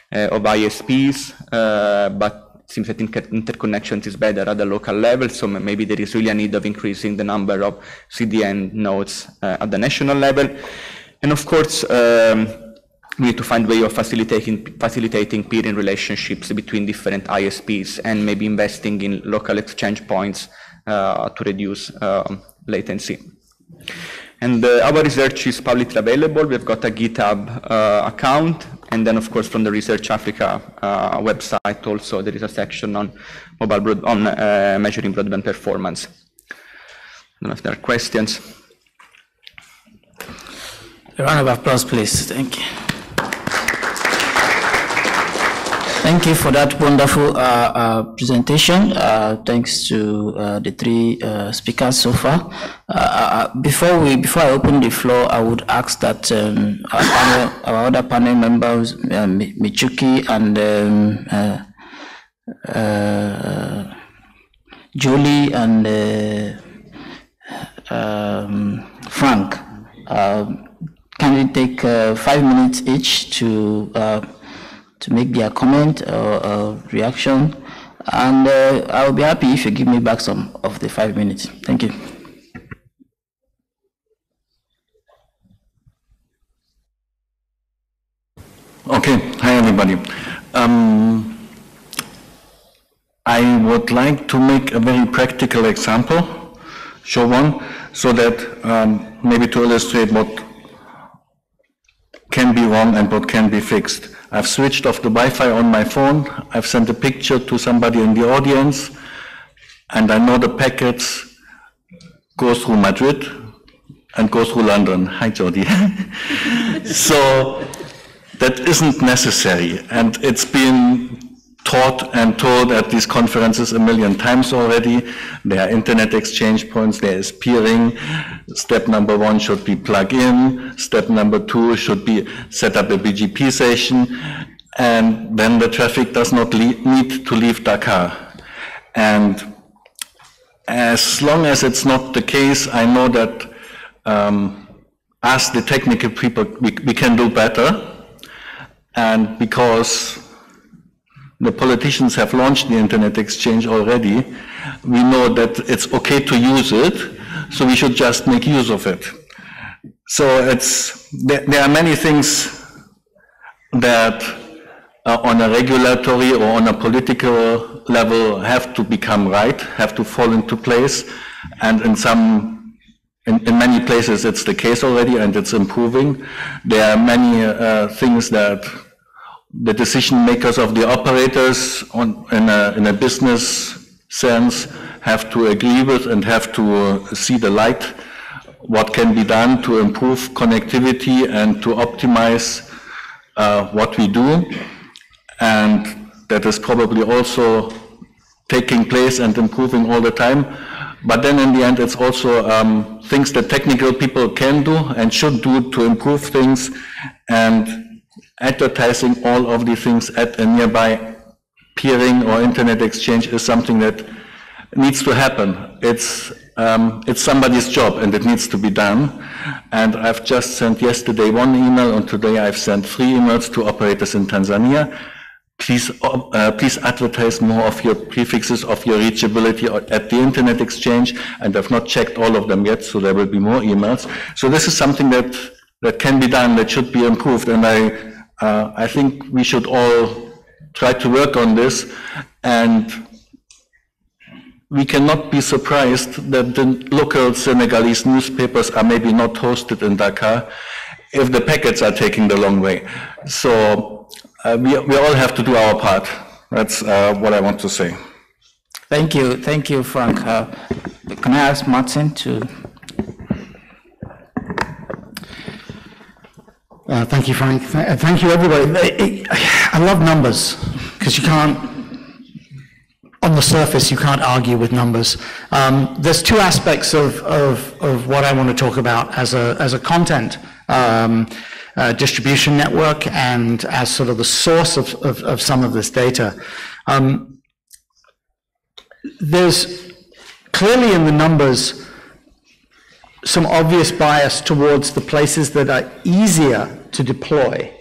of ISPs, but it seems that interconnections is better at the local level, so maybe there is really a need of increasing the number of CDN nodes at the national level. And of course, we need to find a way of facilitating peering relationships between different ISPs and maybe investing in local exchange points to reduce latency. And our research is publicly available. We've got a GitHub account, and then of course from the Research Africa website also there is a section on measuring broadband performance. I don't know if there are questions. A round of applause, please. Thank you. Thank you for that wonderful presentation. Thanks to the three speakers so far. Before I open the floor, I would ask that our other panel members, Michuki and Julie and Frank, can we take 5 minutes each to make their comment or reaction, and I'll be happy if you give me back some of the 5 minutes. Thank you. Okay, hi everybody. I would like to make a very practical example, show one, so that maybe to illustrate what can be wrong and what can be fixed. I've switched off the Wi-Fi on my phone, I've sent a picture to somebody in the audience, and I know the packets go through Madrid and go through London. Hi, Jody. So that isn't necessary, and it's been taught and told at these conferences a million times already. There are internet exchange points, there is peering. Step number 1 should be plug in. Step number 2 should be set up a BGP station. And then the traffic does not need to leave Dakar. And as long as it's not the case, I know that as the technical people, we can do better. And because the politicians have launched the internet exchange already, we know that it's okay to use it, so we should just make use of it. So there are many things that on a regulatory or on a political level have to become right, have to fall into place, and in many places it's the case already and it's improving. There are many things that the decision makers of the operators in a business sense have to agree with and have to see the light, what can be done to improve connectivity and to optimize what we do. And that is probably also taking place and improving all the time. But then in the end, it's also things that technical people can do and should do to improve things, and advertising all of these things at a nearby peering or internet exchange is something that needs to happen. It's somebody's job and it needs to be done. And I've just sent yesterday 1 email, and today I've sent 3 emails to operators in Tanzania. Please advertise more of your prefixes, of your reachability at the internet exchange. And I've not checked all of them yet, so there will be more emails. So this is something that can be done, that should be improved. And I think we should all tried to work on this, and we cannot be surprised that the local Senegalese newspapers are maybe not hosted in Dakar if the packets are taking the long way. So we all have to do our part. That's what I want to say. Thank you, Frank. Can I ask Martin to? Thank you, Frank. Thank you, everybody. I love numbers because you can't, on the surface, you can't argue with numbers. There's two aspects of what I want to talk about as a content distribution network and as sort of the source of some of this data. There's clearly in the numbers some obvious bias towards the places that are easier to deploy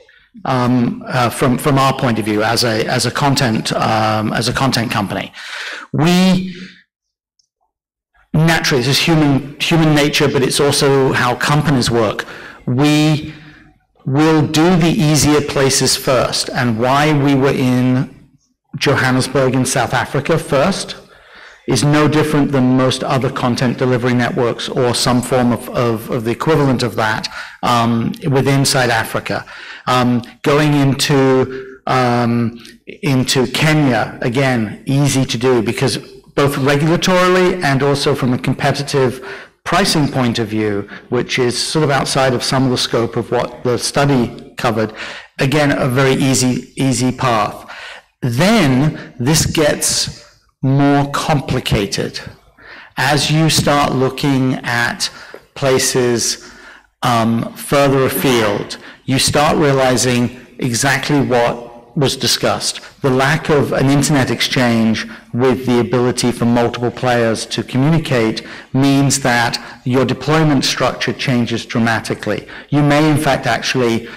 from our point of view as a content company. We naturally, this is human nature, but it's also how companies work. We will do the easier places first, and why we were in Johannesburg in South Africa first is no different than most other content delivery networks or some form of the equivalent of that within South Africa. Going into Kenya, again, easy to do because both regulatorily and also from a competitive pricing point of view, which is sort of outside of some of the scope of what the study covered, again, a very easy path. Then this gets more complicated as you start looking at places further afield. You start realizing exactly what was discussed. The lack of an internet exchange with the ability for multiple players to communicate means that your deployment structure changes dramatically. You may in fact actually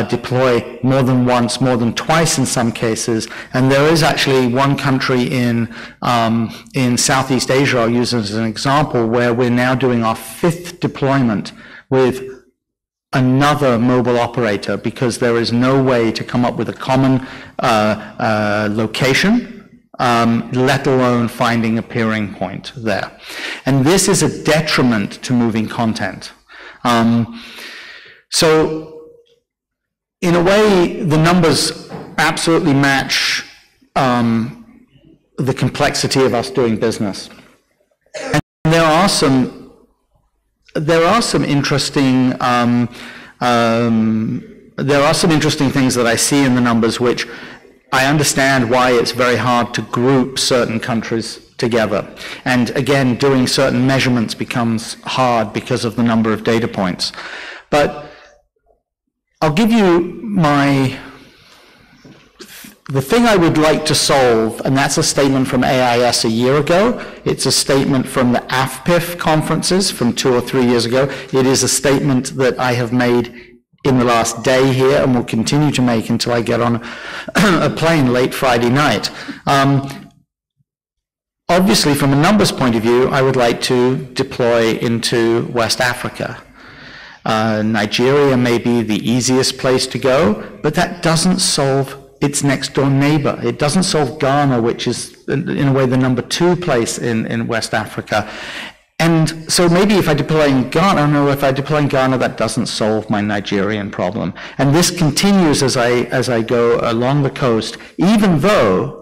deploy more than once, more than twice in some cases, and there is actually one country in Southeast Asia, I'll use as an example, where we're now doing our 5th deployment with another mobile operator because there is no way to come up with a common location, let alone finding a peering point there. And this is a detriment to moving content. So in a way, the numbers absolutely match the complexity of us doing business. And there are some interesting things that I see in the numbers, which I understand why it's very hard to group certain countries together. And again, doing certain measurements becomes hard because of the number of data points. But I'll give you the thing I would like to solve, and that's a statement from AIS a year ago. It's a statement from the AFPIF conferences from 2 or 3 years ago. It is a statement that I have made in the last day here and will continue to make until I get on a plane late Friday night. Obviously, from a numbers point of view, I would like to deploy into West Africa. Nigeria may be the easiest place to go, but that doesn't solve its next door neighbor. It doesn't solve Ghana, which is in a way the number 2 place in West Africa. And so maybe if I deploy in Ghana, that doesn't solve my Nigerian problem. And this continues as I go along the coast, even though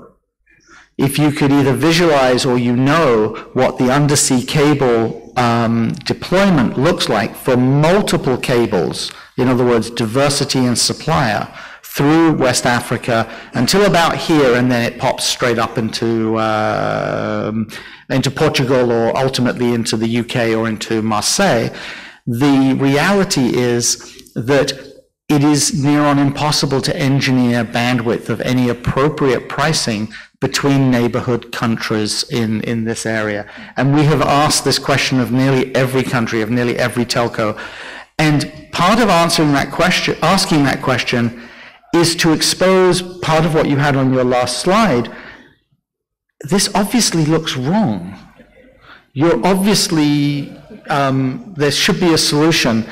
if you could either visualize or you know what the undersea cable deployment looks like for multiple cables, in other words, diversity and supplier, through West Africa until about here, and then it pops straight up into Portugal or ultimately into the UK or into Marseille. The reality is that it is near on impossible to engineer bandwidth of any appropriate pricing between neighborhood countries in this area. And we have asked this question of nearly every country, of nearly every telco. And part of asking that question is to expose part of what you had on your last slide. This obviously looks wrong. You're obviously, there should be a solution.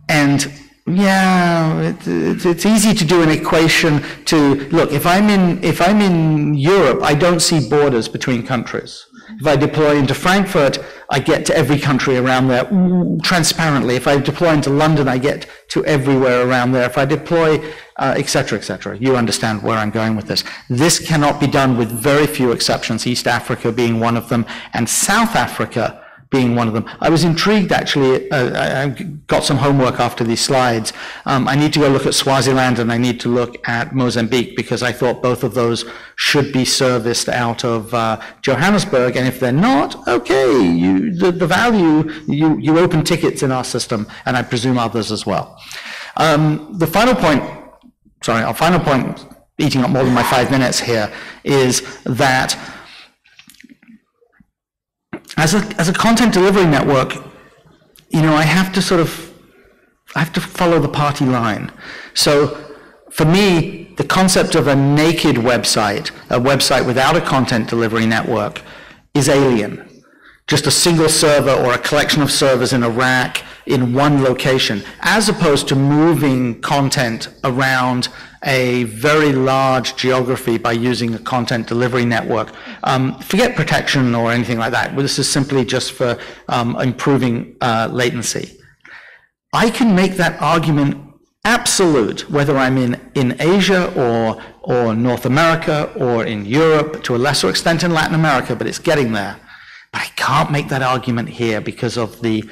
And Yeah, it's easy to do an equation to, look, if I'm in Europe, I don't see borders between countries. If I deploy into Frankfurt, I get to every country around there transparently. If I deploy into London, I get to everywhere around there. If I deploy, et cetera, et cetera. You understand where I'm going with this. This cannot be done with very few exceptions, East Africa being one of them, and South Africa being one of them. I was intrigued, actually. I got some homework after these slides. I need to go look at Swaziland and I need to look at Mozambique, because I thought both of those should be serviced out of Johannesburg, and if they're not, okay, the value, you open tickets in our system, and I presume others as well. The final point, our final point, eating up more than my 5 minutes here, is that as a content delivery network, I have to follow the party line. So for me, the concept of a naked website, a website without a content delivery network, is alien. Just a single server or a collection of servers in a rack in one location, as opposed to moving content around a very large geography by using a content delivery network. Forget protection or anything like that. This is simply just for improving latency. I can make that argument absolute, whether I'm in Asia or North America or in Europe, to a lesser extent in Latin America, but it's getting there. But I can't make that argument here because of the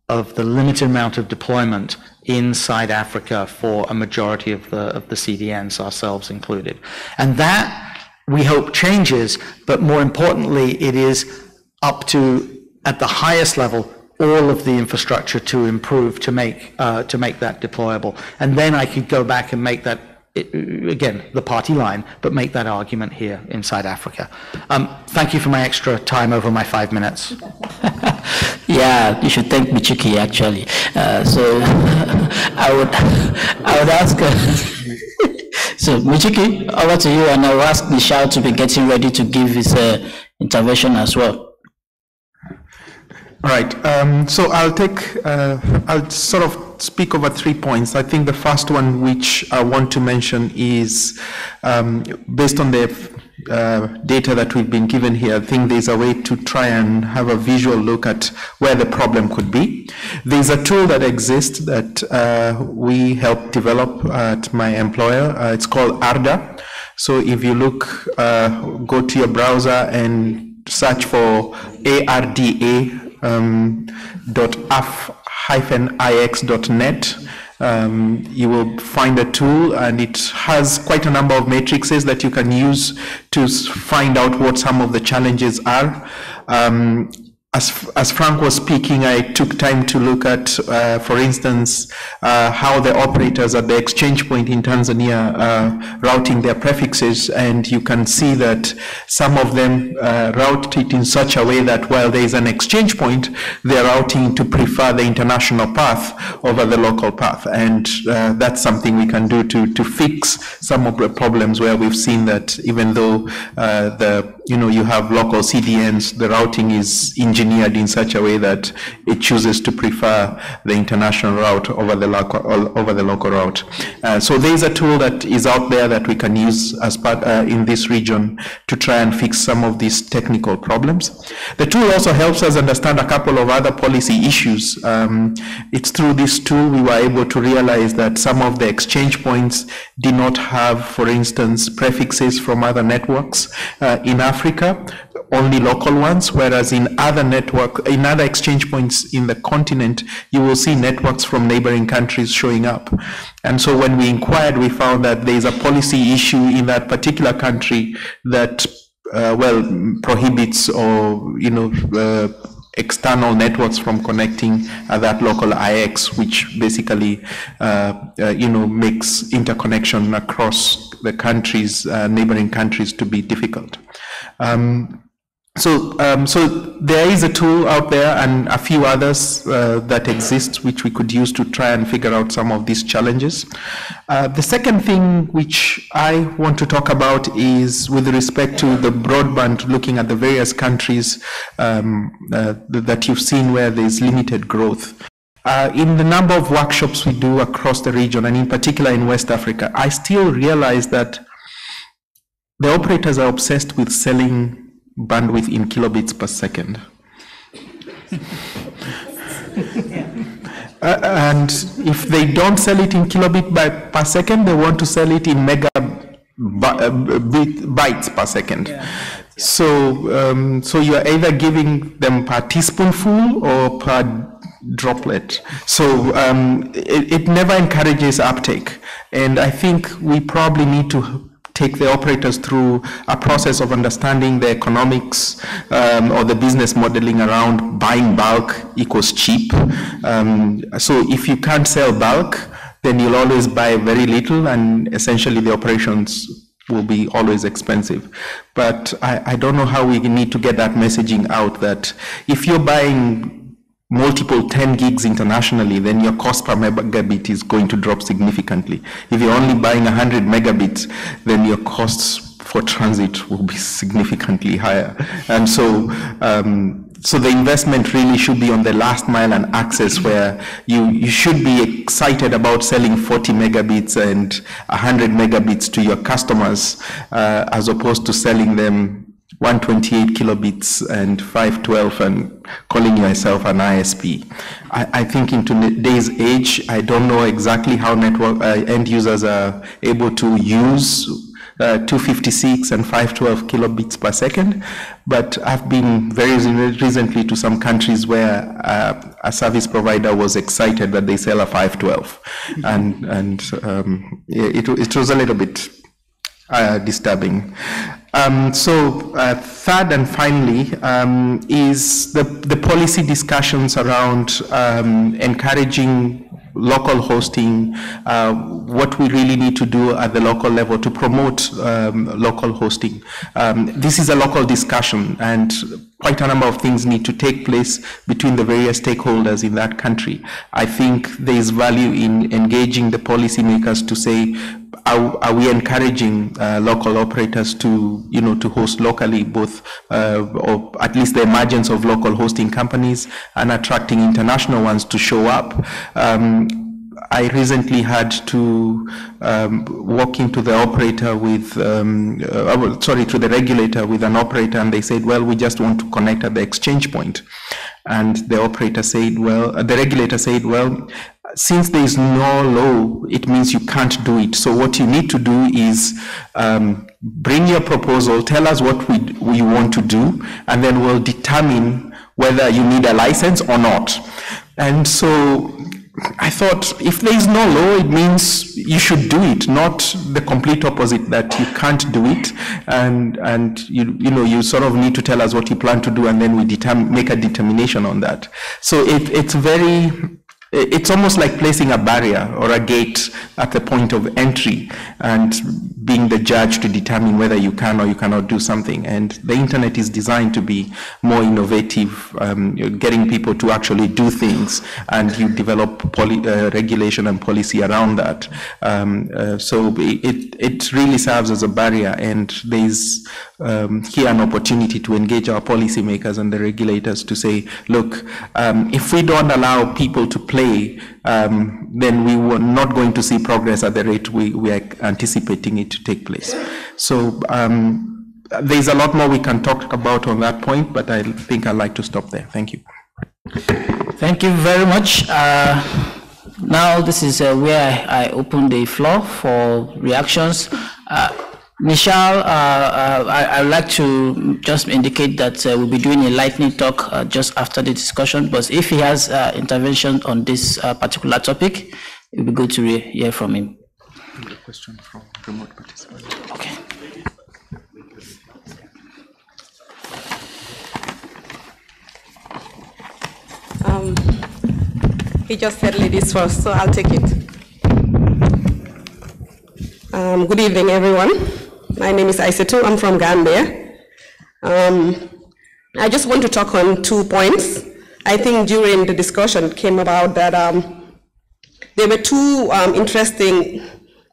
limited amount of deployment inside Africa for a majority of the CDNs, ourselves included. And that, we hope, changes, but more importantly, it is up to, at the highest level, all of the infrastructure to improve to make that deployable. And then I could go back and make that, again, the party line, but make that argument here inside Africa. Thank you for my extra time over my 5 minutes. Yeah, you should thank Michuki, actually. So I would ask, so Michuki, over to you, and I'll ask Nishal to be getting ready to give his intervention as well. Right. So I'll sort of speak over 3 points. I think the first one, which I want to mention, is based on the data that we've been given here. I think there's a way to try and have a visual look at where the problem could be. There's a tool that exists that we helped develop at my employer. It's called ARDA. So if you look, go to your browser and search for ARDA. .af-ix.net, you will find a tool, and it has quite a number of matrices that you can use to find out what some of the challenges are. As Frank was speaking, I took time to look at, for instance, how the operators at the exchange point in Tanzania are routing their prefixes, and you can see that some of them route it in such a way that while there is an exchange point, they're routing to prefer the international path over the local path, and that's something we can do to fix some of the problems where we've seen that even though you have local CDNs, the routing is engineered in such a way that it chooses to prefer the international route over the local route. So there is a tool that is out there that we can use as part in this region to try and fix some of these technical problems. The tool also helps us understand a couple of other policy issues. It's through this tool we were able to realize that some of the exchange points did not have, for instance, prefixes from other networks in Africa, only local ones, whereas in other exchange points in the continent, you will see networks from neighboring countries showing up. And so when we inquired, we found that there is a policy issue in that particular country that, prohibits or, external networks from connecting that local IX, which basically, makes interconnection across the countries, neighboring countries, to be difficult. So there is a tool out there and a few others that exist which we could use to try and figure out some of these challenges. The second thing which I want to talk about is with respect to the broadband, looking at the various countries that you've seen where there's limited growth. in the number of workshops we do across the region, and in particular in West Africa, I still realize that the operators are obsessed with selling bandwidth in kilobits per second. And if they don't sell it in kilobit per second, they want to sell it in bytes per second. Yeah. So, so you are either giving them per teaspoonful or per droplet. So it never encourages uptake. And I think we probably need to take the operators through a process of understanding the economics or the business modeling around buying bulk equals cheap. So if you can't sell bulk, then you'll always buy very little, and essentially the operations will be always expensive. But I don't know how we need to get that messaging out, that if you're buying multiple 10 gigs internationally, then your cost per megabit is going to drop significantly. If you're only buying 100 megabits, then your costs for transit will be significantly higher. And so, so the investment really should be on the last mile and access, where you should be excited about selling 40 megabits and 100 megabits to your customers, as opposed to selling them 128 kilobits and 512 and calling yourself an ISP. I think in today's age, I don't know exactly how network end users are able to use 256 and 512 kilobits per second, but I've been very recently to some countries where a service provider was excited that they sell a 512, and it was a little bit disturbing. So third and finally is the policy discussions around encouraging local hosting, what we really need to do at the local level to promote local hosting. This is a local discussion, and quite a number of things need to take place between the various stakeholders in that country. I think there is value in engaging the policymakers to say, are we encouraging local operators to, to host locally, both, or at least the emergence of local hosting companies, and attracting international ones to show up. I recently had to walk into the operator with, to the regulator with an operator, and they said, well, we just want to connect at the exchange point. And the operator said, well, the regulator said, well, since there is no law, it means you can't do it. So what you need to do is bring your proposal, tell us what we want to do, and then we'll determine whether you need a license or not. And so I thought, if there is no law, it means you should do it, not the complete opposite, that you can't do it, and you sort of need to tell us what you plan to do, and then we make a determination on that. So it's almost like placing a barrier or a gate at the point of entry and being the judge to determine whether you can or you cannot do something. And the internet is designed to be more innovative, getting people to actually do things, and you develop regulation and policy around that. So it really serves as a barrier, and there's here an opportunity to engage our policymakers and the regulators to say, look, if we don't allow people to play, then we were not going to see progress at the rate we are anticipating it to take place. So there's a lot more we can talk about on that point, but I think I'd like to stop there. Thank you. Thank you very much. Now this is where I open the floor for reactions. Michelle, I'd like to just indicate that we'll be doing a lightning talk just after the discussion, but if he has intervention on this particular topic, it would be good to hear from him. A question from remote participants. Okay. He just said ladies first, so I'll take it. Good evening, everyone. My name is AIS18. I'm from Gambia. I just want to talk on 2 points. I think during the discussion it came about that there were 2 interesting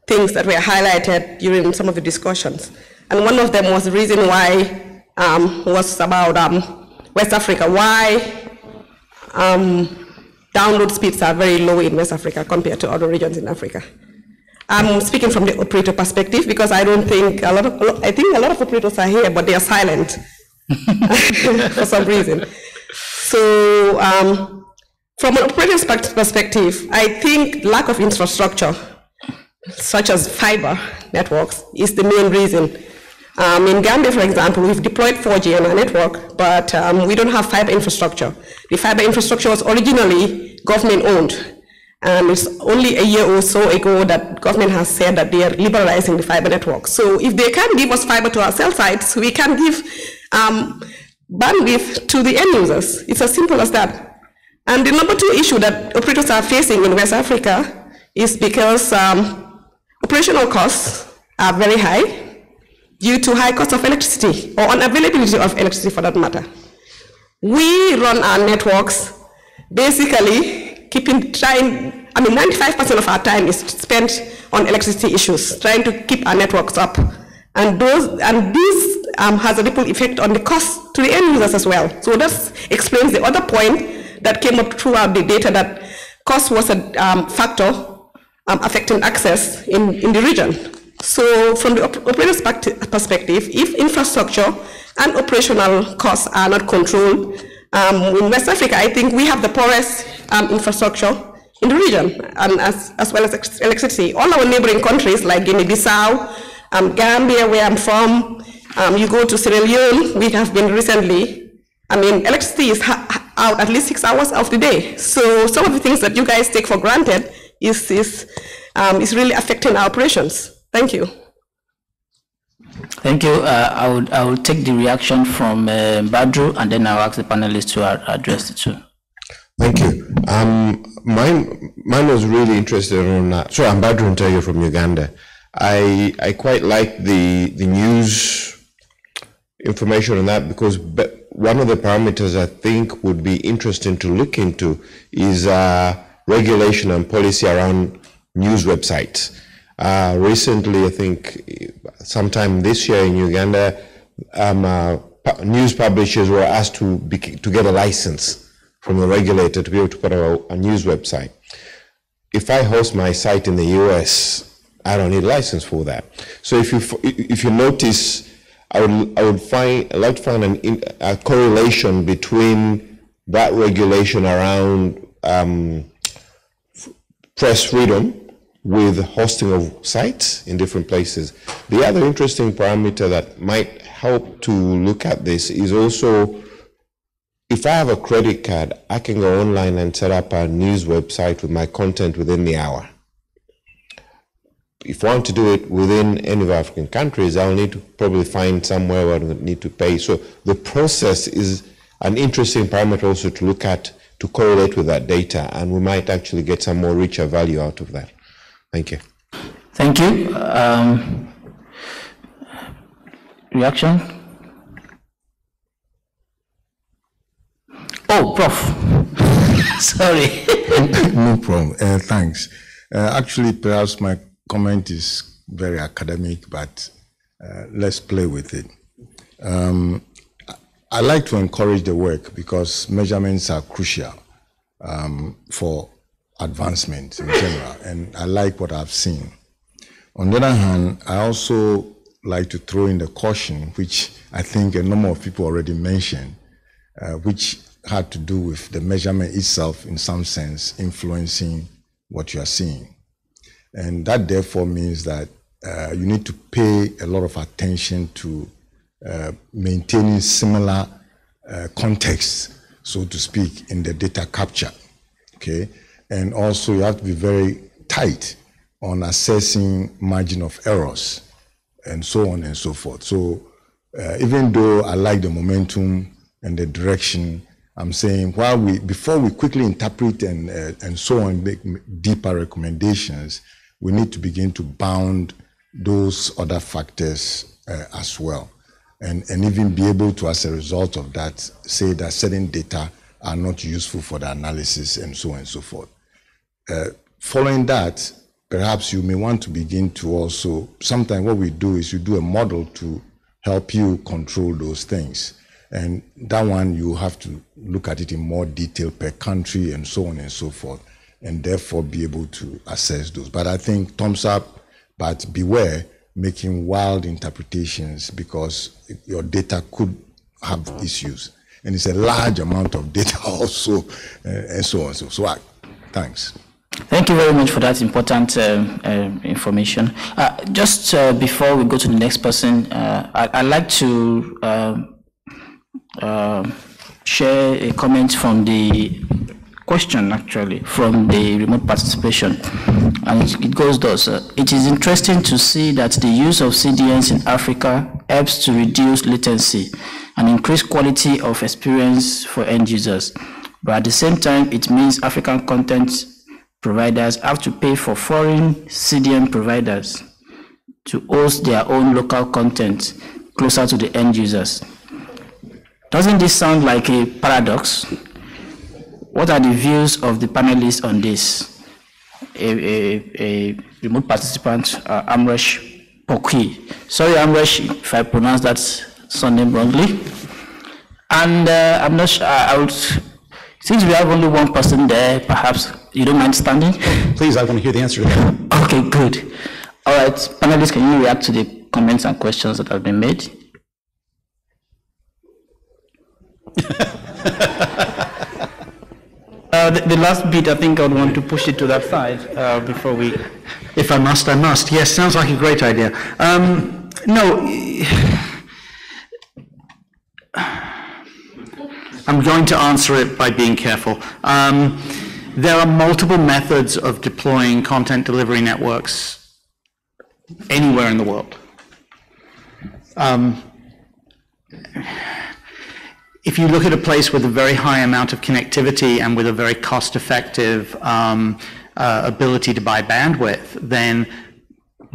things that were highlighted during some of the discussions. And one of them was the reason why was about West Africa, why download speeds are very low in West Africa compared to other regions in Africa. I'm speaking from the operator perspective because I don't think I think a lot of operators are here, but they are silent for some reason. So from an operator's perspective, I think lack of infrastructure, such as fiber networks, is the main reason. In Gambia, for example, we've deployed 4G on our network, but we don't have fiber infrastructure. The fiber infrastructure was originally government-owned, and it's only a year or so ago that government has said that they are liberalizing the fiber network. So if they can give us fiber to our cell sites, we can give bandwidth to the end users. It's as simple as that. And the number 2 issue that operators are facing in West Africa is because operational costs are very high due to high cost of electricity, or unavailability of electricity for that matter. We run our networks basically 95% of our time is spent on electricity issues, trying to keep our networks up. And this has a ripple effect on the cost to the end users as well. So that explains the other point that came up throughout the data, that cost was a factor affecting access in the region. So from the operator's perspective, if infrastructure and operational costs are not controlled, in West Africa, I think we have the poorest infrastructure in the region, and as well as electricity. All our neighboring countries like Guinea-Bissau, Gambia, where I'm from, you go to Sierra Leone, we have been recently, electricity is out at least 6 hours of the day. So some of the things that you guys take for granted is really affecting our operations. Thank you. Thank you. I will take the reaction from Badru, and then I'll ask the panelists to address it too. Thank you. Mine was really interested in that. So I'm Badru Ntayo from Uganda. I quite like the news information on that, because one of the parameters I think would be interesting to look into is regulation and policy around news websites. Recently, I think sometime this year in Uganda, news publishers were asked to get a license from the regulator to be able to put a news website. If I host my site in the US, I don't need a license for that. So if you notice, I would like to find a correlation between that regulation around press freedom with hosting of sites in different places. The other interesting parameter that might help to look at this is also, if I have a credit card, I can go online and set up a news website with my content within the hour. If I want to do it within any of African countries, I'll need to probably find somewhere where I need to pay. So the process is an interesting parameter also to look at, to correlate with that data, and we might actually get some more richer value out of that. Thank you. Thank you. Reaction? Oh, Prof. Sorry. No problem. Thanks. Actually, perhaps my comment is very academic, but let's play with it. I like to encourage the work because measurements are crucial for advancement in general, and I like what I've seen. On the other hand, I also like to throw in the caution, which I think a number of people already mentioned, which had to do with the measurement itself in some sense influencing what you are seeing. And that therefore means that you need to pay a lot of attention to maintaining similar contexts, so to speak, in the data capture, okay? And also you have to be very tight on assessing margin of errors and so on and so forth. So even though I like the momentum and the direction, I'm saying before we quickly interpret and so on, make deeper recommendations, we need to begin to bound those other factors as well. And even be able to, as a result of that, say that certain data are not useful for the analysis and so on and so forth. Following that, perhaps you may want to begin to also, sometimes what we do is you do a model to help you control those things. And that one, you have to look at it in more detail per country and so on and so forth, and therefore be able to assess those. But I think thumbs up, but beware making wild interpretations, because your data could have issues. And it's a large amount of data also, and so on. So thanks. Thank you very much for that important information. Just before we go to the next person, I'd like to share a comment from the question, actually, from the remote participation. And it goes thus. It is interesting to see that the use of CDNs in Africa helps to reduce latency and increase quality of experience for end users. But at the same time, it means African content providers have to pay for foreign CDN providers to host their own local content closer to the end users. Doesn't this sound like a paradox? What are the views of the panelists on this? A remote participant, Amresh Pokhi. Sorry, Amresh, if I pronounce that surname wrongly. And I'm not sure, since we have only one person there, perhaps you don't mind standing? Please, I want to hear the answer to that. Okay, good. All right, panelists, can you react to the comments and questions that have been made? The last bit, I think I would want to push it to that side before we... If I must, I must. Yes, sounds like a great idea. No, I'm going to answer it by being careful. There are multiple methods of deploying content delivery networks anywhere in the world. If you look at a place with a very high amount of connectivity and with a very cost-effective ability to buy bandwidth, then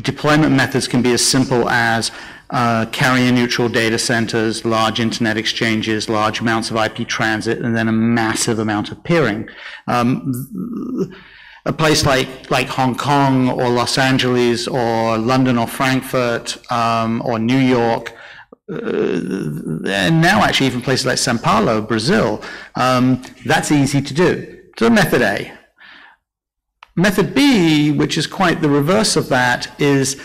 deployment methods can be as simple as carrier-neutral data centers, large internet exchanges, large amounts of IP transit, and then a massive amount of peering. A place like Hong Kong or Los Angeles or London or Frankfurt or New York, and now actually even places like Sao Paulo, Brazil, that's easy to do. So method A. Method B, which is quite the reverse of that, is,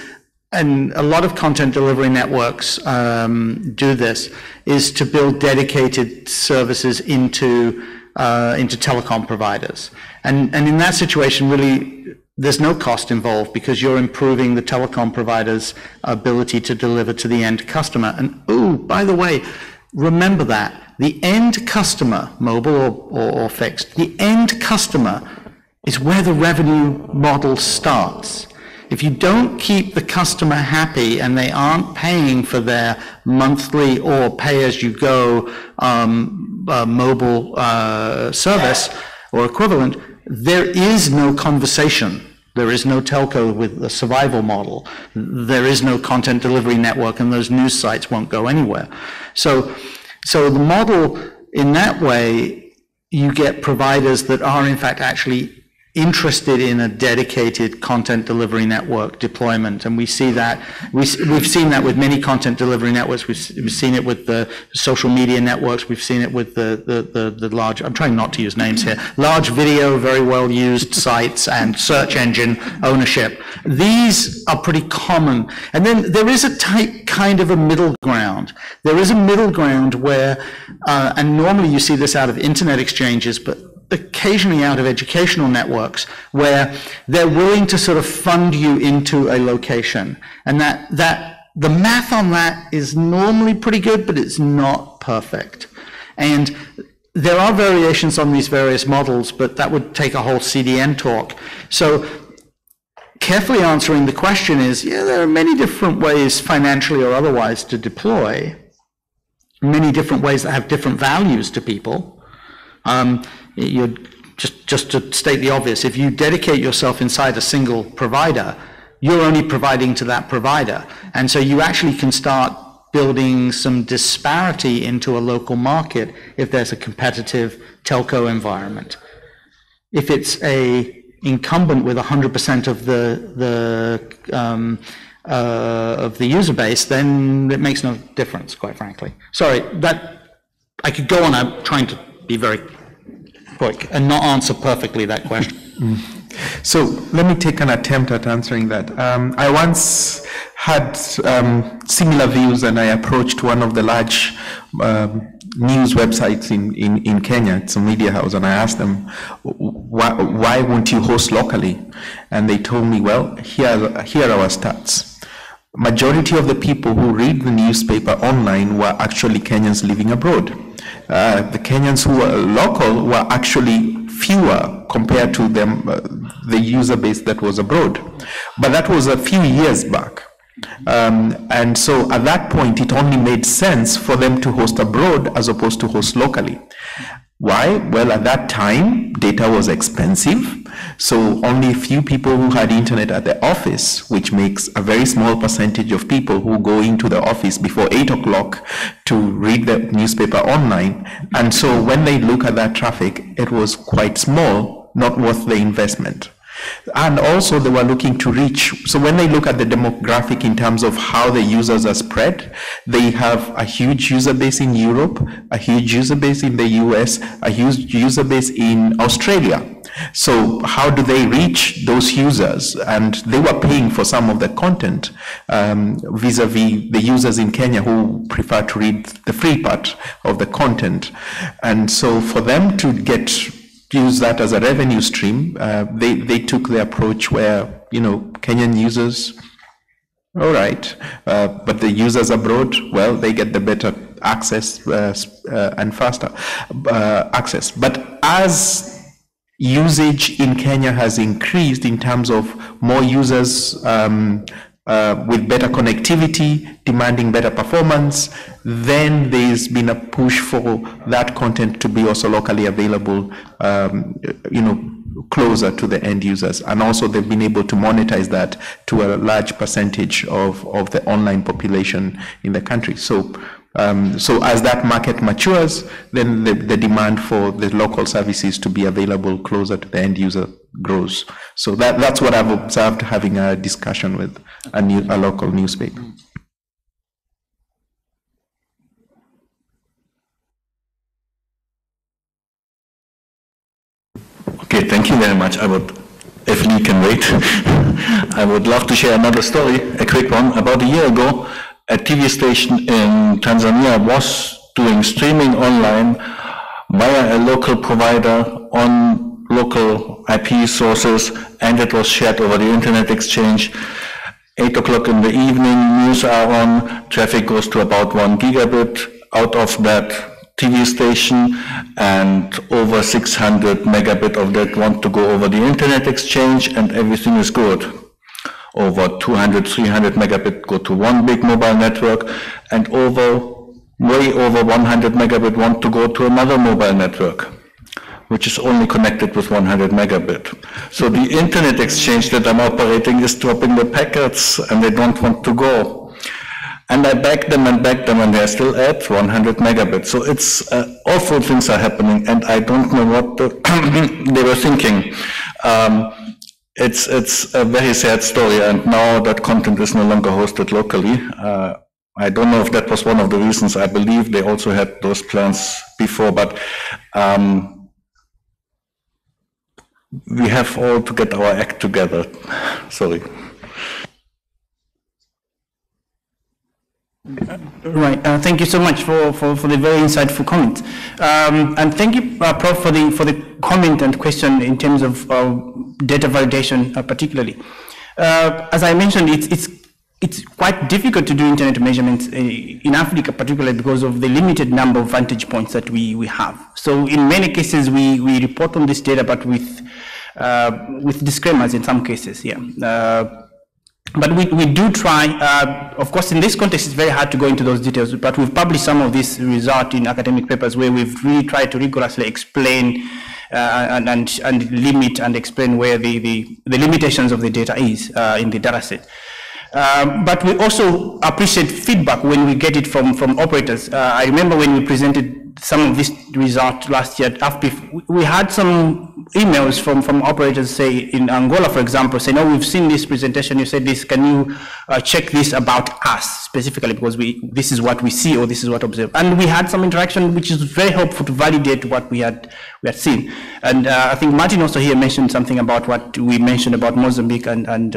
and a lot of content delivery networks do this, is to build dedicated services into telecom providers. And in that situation, really, there's no cost involved because you're improving the telecom provider's ability to deliver to the end customer. And oh, by the way, remember that the end customer, mobile or fixed, the end customer is where the revenue model starts. If you don't keep the customer happy and they aren't paying for their monthly or pay-as-you-go mobile service or equivalent, there is no conversation. There is no telco with a survival model. There is no content delivery network, and those news sites won't go anywhere. So the model, in that way, you get providers that are in fact actually interested in a dedicated content delivery network deployment, and we see that we've seen that with many content delivery networks. We've seen it with the social media networks. We've seen it with the large, I'm trying not to use names here, large video, very well used sites and search engine ownership. These are pretty common. And then there is a kind of a middle ground. There is a middle ground where, and normally you see this out of internet exchanges, but occasionally out of educational networks, where they're willing to sort of fund you into a location. And that the math on that is normally pretty good, but it's not perfect. And there are variations on these various models, but that would take a whole CDN talk. So carefully answering the question is, yeah, there are many different ways, financially or otherwise, to deploy, many different ways that have different values to people. You're just to state the obvious, if you dedicate yourself inside a single provider, you're only providing to that provider. And so you actually can start building some disparity into a local market if there's a competitive telco environment. If it's a incumbent with 100% of the user base, then it makes no difference, quite frankly. Sorry, that I could go on. I'm trying to be very quick and not answer perfectly that question. So let me take an attempt at answering that. I once had similar views, and I approached one of the large news websites in Kenya. It's a media house, and I asked them, why won't you host locally? And they told me, well, here are our stats. Majority of the people who read the newspaper online were actually Kenyans living abroad. The Kenyans who were local were actually fewer compared to them, the user base that was abroad. But that was a few years back. And so at that point, it only made sense for them to host abroad as opposed to host locally. Why? Well, at that time, data was expensive. So only a few people who had internet at the office, which makes a very small percentage of people who go into the office before 8 o'clock to read the newspaper online. And so when they look at that traffic, it was quite small, not worth the investment. And also they were looking to reach, so when they look at the demographic in terms of how the users are spread, they have a huge user base in Europe, a huge user base in the US, a huge user base in Australia. So how do they reach those users? And they were paying for some of the content vis-a-vis the users in Kenya who prefer to read the free part of the content. And so for them to use that as a revenue stream, they took the approach where, Kenyan users, all right, but the users abroad, well, they get the better access and faster access. But as usage in Kenya has increased in terms of more users with better connectivity, demanding better performance, then there's been a push for that content to be also locally available, closer to the end users. And also they've been able to monetize that to a large percentage of the online population in the country. So as that market matures, then the demand for the local services to be available closer to the end user grows. So that's what I've observed having a discussion with a local newspaper. Okay, thank you very much. If Lee can wait, I would love to share another story, a quick one. About a year ago, a TV station in Tanzania was doing streaming online via a local provider on local IP sources, and it was shared over the internet exchange. 8 o'clock in the evening, news are on, traffic goes to about 1 gigabit out of that TV station, and over 600 megabit of that want to go over the internet exchange, and everything is good. Over 200, 300 megabit go to one big mobile network, and way over 100 megabit want to go to another mobile network, which is only connected with 100 megabit. So the internet exchange that I'm operating is dropping the packets, and they don't want to go. And I back them, and they're still at 100 megabits. So it's awful things are happening, and I don't know what they were thinking. It's a very sad story, and now that content is no longer hosted locally. I don't know if that was one of the reasons. I believe they also had those plans before, but we have all to get our act together. Sorry. Right. Thank you so much for the very insightful comment, and thank you, Prof, for the comment and question in terms of data validation, particularly. As I mentioned, it's quite difficult to do internet measurements in Africa, particularly because of the limited number of vantage points that we have. So in many cases, we report on this data, but with disclaimers in some cases. Yeah. But we do try, of course, in this context, it's very hard to go into those details, but we've published some of this result in academic papers where we've really tried to rigorously explain and limit and explain where the limitations of the data is in the data set. But we also appreciate feedback when we get it from operators. I remember when we presented some of this result last year at AFPIF, we had some emails from operators, say in Angola, for example, say, no, we've seen this presentation, you said this, can you check this about us specifically, because this is what we see or this is what we observe. And we had some interaction which is very helpful to validate what we had seen. And I think Martin also here mentioned something about what we mentioned about Mozambique and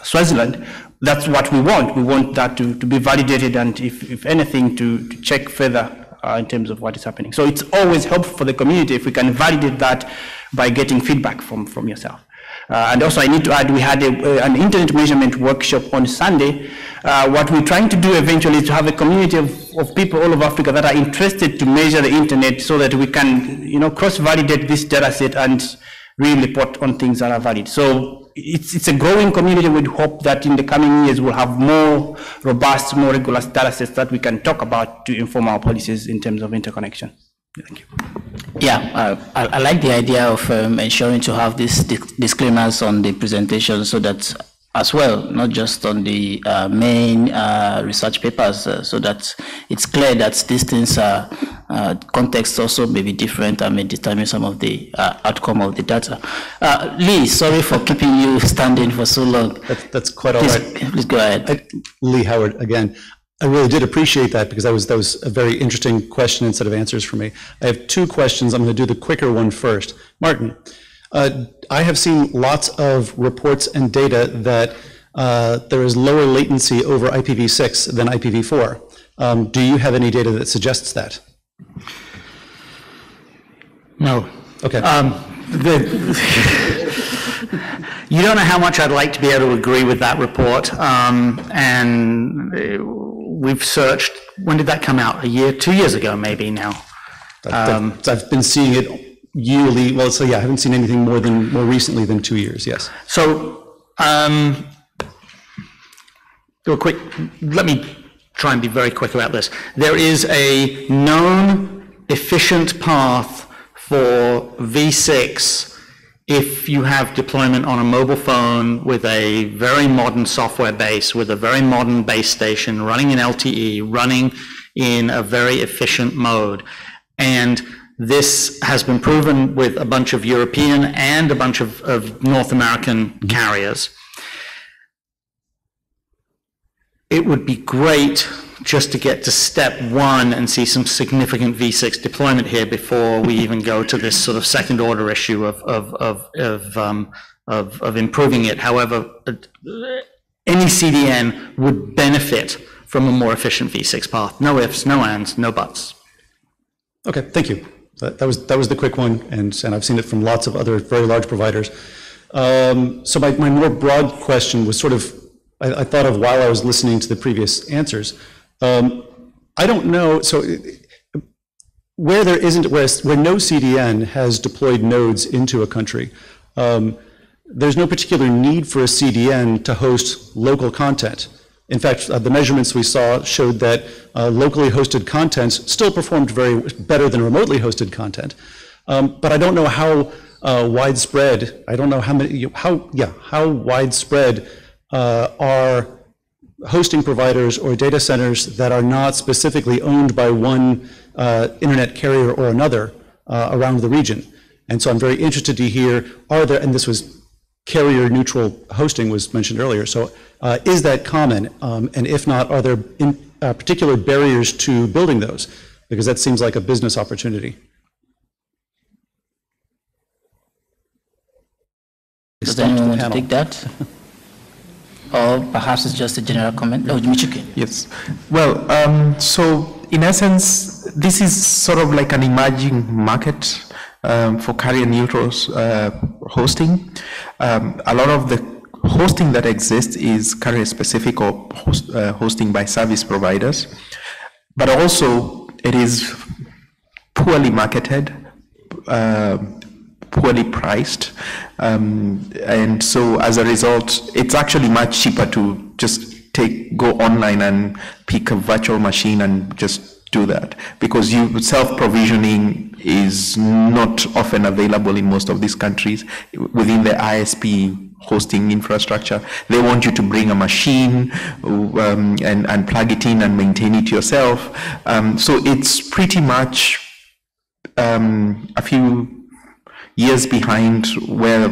Swaziland. That's what we want. We want that to be validated, and if anything, to check further in terms of what is happening. So it's always helpful for the community if we can validate that by getting feedback from yourself. And also I need to add, we had an internet measurement workshop on Sunday. What we're trying to do eventually is to have a community of people all over Africa that are interested to measure the internet so that we can, cross-validate this data set and really report on things that are valid. So it's a growing community. We hope that in the coming years we'll have more robust, more regular data sets that we can talk about to inform our policies in terms of interconnection. Thank you. Yeah, I like the idea of ensuring to have these disclaimers on the presentation, so that as well, not just on the main research papers, so that it's clear that these things are context also may be different and may determine some of the outcome of the data. Lee, sorry for keeping you standing for so long. That's quite all right. Please go ahead. Lee Howard again. I really did appreciate that, because that was a very interesting question and set of answers for me. I have two questions. I'm going to do the quicker one first. Martin, I have seen lots of reports and data that there is lower latency over IPv6 than IPv4. Do you have any data that suggests that? No. Okay. You don't know how much I'd like to be able to agree with that report. And we've searched, when did that come out? 2 years ago, maybe now. I've been seeing it yearly. Well, so yeah, I haven't seen anything more recently than 2 years, yes. So, real quick, let me try and be very quick about this. There is a known efficient path for V6 if you have deployment on a mobile phone with a very modern software base, with a very modern base station, running in LTE, running in a very efficient mode. And this has been proven with a bunch of European and a bunch of North American carriers. It would be great just to get to step one and see some significant V6 deployment here before we even go to this sort of second order issue of improving it. However, any CDN would benefit from a more efficient V6 path. No ifs, no ands, no buts. Okay, thank you. That was the quick one, and I've seen it from lots of other very large providers. So my more broad question was sort of, I thought of while I was listening to the previous answers. I don't know, so where no CDN has deployed nodes into a country, there's no particular need for a CDN to host local content. In fact, the measurements we saw showed that locally hosted content still performed better than remotely hosted content. But I don't know how widespread, I don't know how widespread are hosting providers or data centers that are not specifically owned by one internet carrier or another around the region. And so I'm very interested to hear, and this was carrier neutral hosting was mentioned earlier, so is that common? And if not, are there particular barriers to building those? Because that seems like a business opportunity. Does anyone want to take that? Or perhaps it's just a general comment? Oh, Michuki. Yes. Well, so in essence, this is sort of like an emerging market for carrier neutral hosting. A lot of the hosting that exists is carrier specific or hosting by service providers, but also it is poorly marketed, poorly priced, and so as a result, it's actually much cheaper to just go online and pick a virtual machine and just do that, because self-provisioning is not often available in most of these countries within the ISP hosting infrastructure. They want you to bring a machine and plug it in and maintain it yourself. So it's pretty much a few years behind where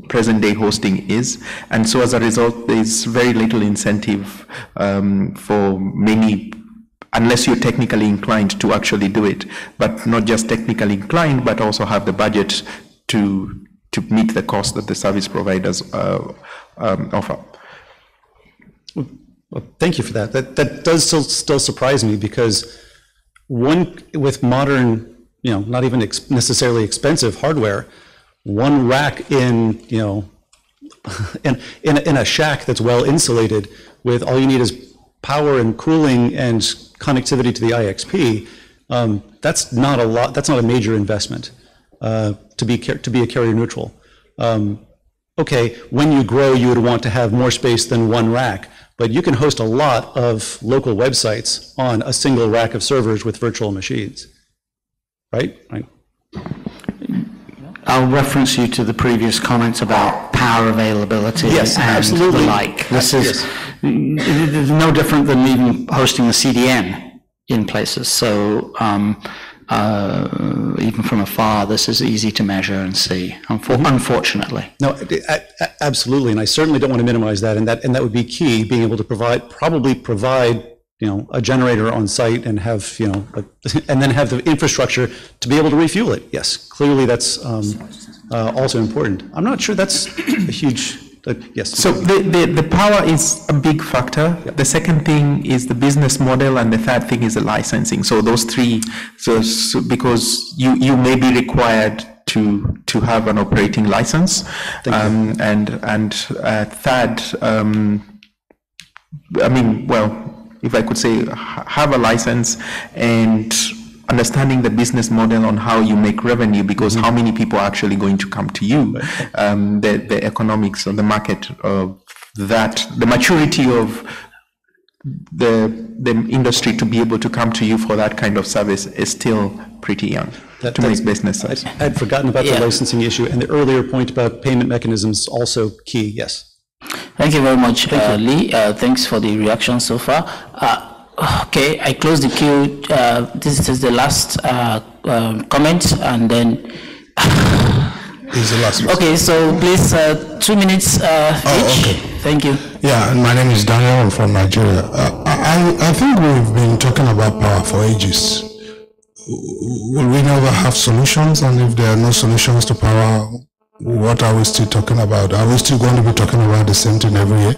present-day hosting is, and so as a result, there's very little incentive for many, unless you're technically inclined to actually do it, but not just technically inclined, but also have the budget to meet the cost that the service providers offer. Well, thank you for that. That does still surprise me, because with modern, not even necessarily expensive hardware, one rack in a shack that's well insulated, with all you need is power and cooling and connectivity to the IXP, that's not a lot. That's not a major investment to be a carrier neutral. Okay, when you grow, you would want to have more space than one rack, but you can host a lot of local websites on a single rack of servers with virtual machines, right? I'll reference you to the previous comments about power availability and absolutely. the like. This is no different than even hosting a CDN in places. So even from afar, this is easy to measure and see, unfortunately. No, absolutely, and I certainly don't want to minimize that, and that would be key, being able to probably provide a generator on site and have, and then have the infrastructure to be able to refuel it. Yes, clearly that's also important. I'm not sure that's a huge, yes. So the power is a big factor. Yeah. The second thing is the business model, and the third thing is the licensing. So those three, so because you may be required to have an operating license, and third, if I could say, have a license and understanding the business model on how you make revenue, because how many people are actually going to come to you, the economics of the market of that, the maturity of the industry to be able to come to you for that kind of service is still pretty young to make business sense. I'd forgotten about the licensing issue, and the earlier point about payment mechanisms also key, yes. Thank you very much, Lee. Thanks for the reaction so far. Okay, I close the queue. This is the last comment, and then. This is the last one. Okay, so please, 2 minutes each. Okay. Thank you. Yeah, and my name is Daniel. I'm from Nigeria. I think we've been talking about power for ages. Will we never have solutions? And if there are no solutions to power, what are we still talking about? Are we still going to be talking about the same thing every year?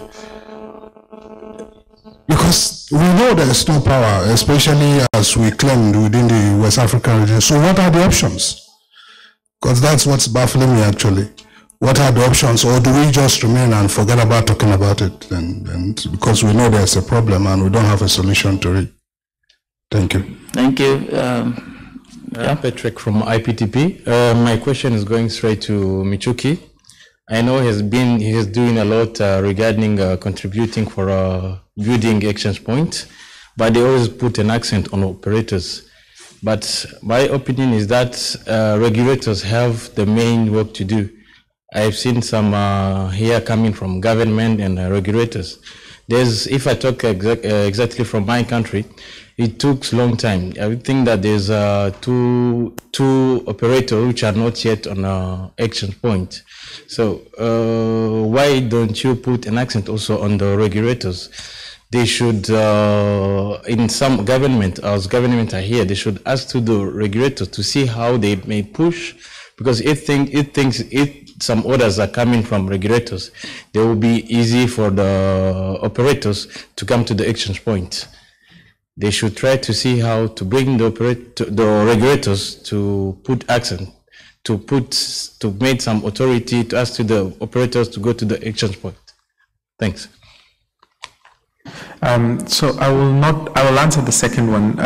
Because we know there is no power, especially as we claimed within the West African region. So what are the options? Because that's what's baffling me actually. What are the options, or do we just remain and forget about talking about it? And because we know there's a problem and we don't have a solution to it. Thank you. Thank you. Patrick from IPTP. My question is going straight to Michuki. I know he is doing a lot regarding contributing for building exchange point, but they always put an accent on operators. But my opinion is that regulators have the main work to do. I've seen some here coming from government and regulators. If I talk exactly from my country, it took a long time. I think that there's two operators which are not yet on an exchange point. So why don't you put an accent also on the regulators? They should, in some government, as government are here, they should ask to the regulators to see how they may push, because if some orders are coming from regulators, they will be easy for the operators to come to the exchange point. They should try to see how to bring the regulators to put accent, to make some authority to ask to the operators to go to the exchange point. Thanks. So I will answer the second one.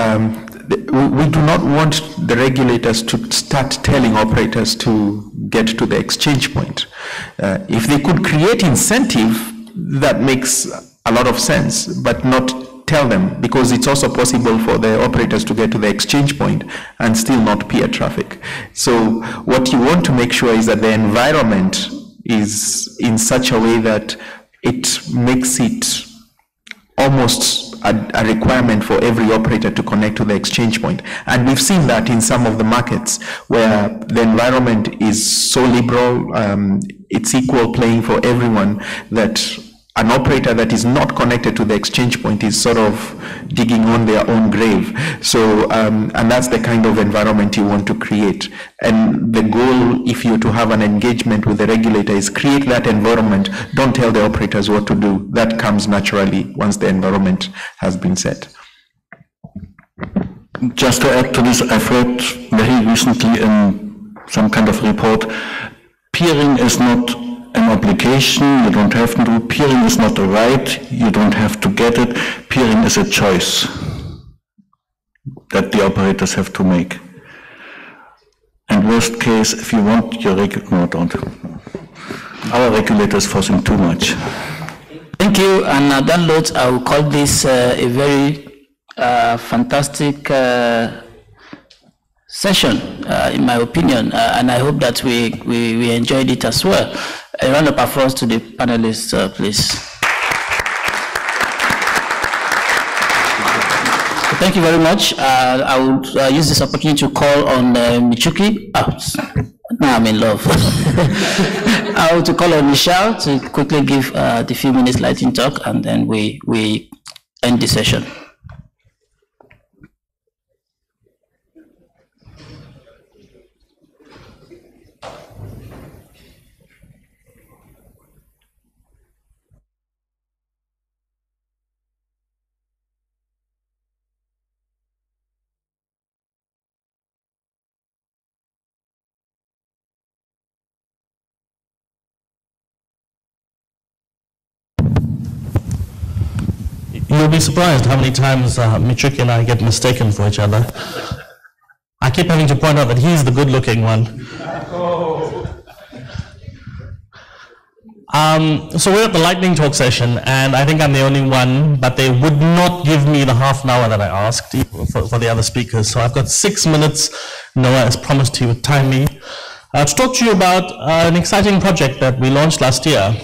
We do not want the regulators to start telling operators to get to the exchange point. If they could create incentive, that makes a lot of sense, but not tell them, because it's also possible for the operators to get to the exchange point and still not peer traffic. So what you want to make sure is that the environment is in such a way that it makes it almost a requirement for every operator to connect to the exchange point. And we've seen that in some of the markets where the environment is so liberal, it's equal playing for everyone, that an operator that is not connected to the exchange point is sort of digging on their own grave. So, and that's the kind of environment you want to create. And the goal, if you're to have an engagement with the regulator, is create that environment. Don't tell the operators what to do. That comes naturally once the environment has been set. Just to add to this, I've read very recently in some kind of report, peering is not an obligation, you don't have to do. Peering is not a right, you don't have to get it. Peering is a choice that the operators have to make. And worst case, if you want your regulator, no, don't. Our regulator is forcing too much. Thank you, and on that note, I will call this a very fantastic session, in my opinion, and I hope that we enjoyed it as well. A round of applause to the panelists, please. Thank you very much. I would use this opportunity to call on Michuki. Now I'm in love. I want to call on Michelle to quickly give the few minutes lightning talk, and then we end the session. You'll be surprised how many times Michuki and I get mistaken for each other. I keep having to point out that he's the good-looking one. So we're at the lightning talk session, and I think I'm the only one, but they would not give me the half an hour that I asked for the other speakers. So I've got 6 minutes. Noah has promised he would time me to talk to you about an exciting project that we launched last year.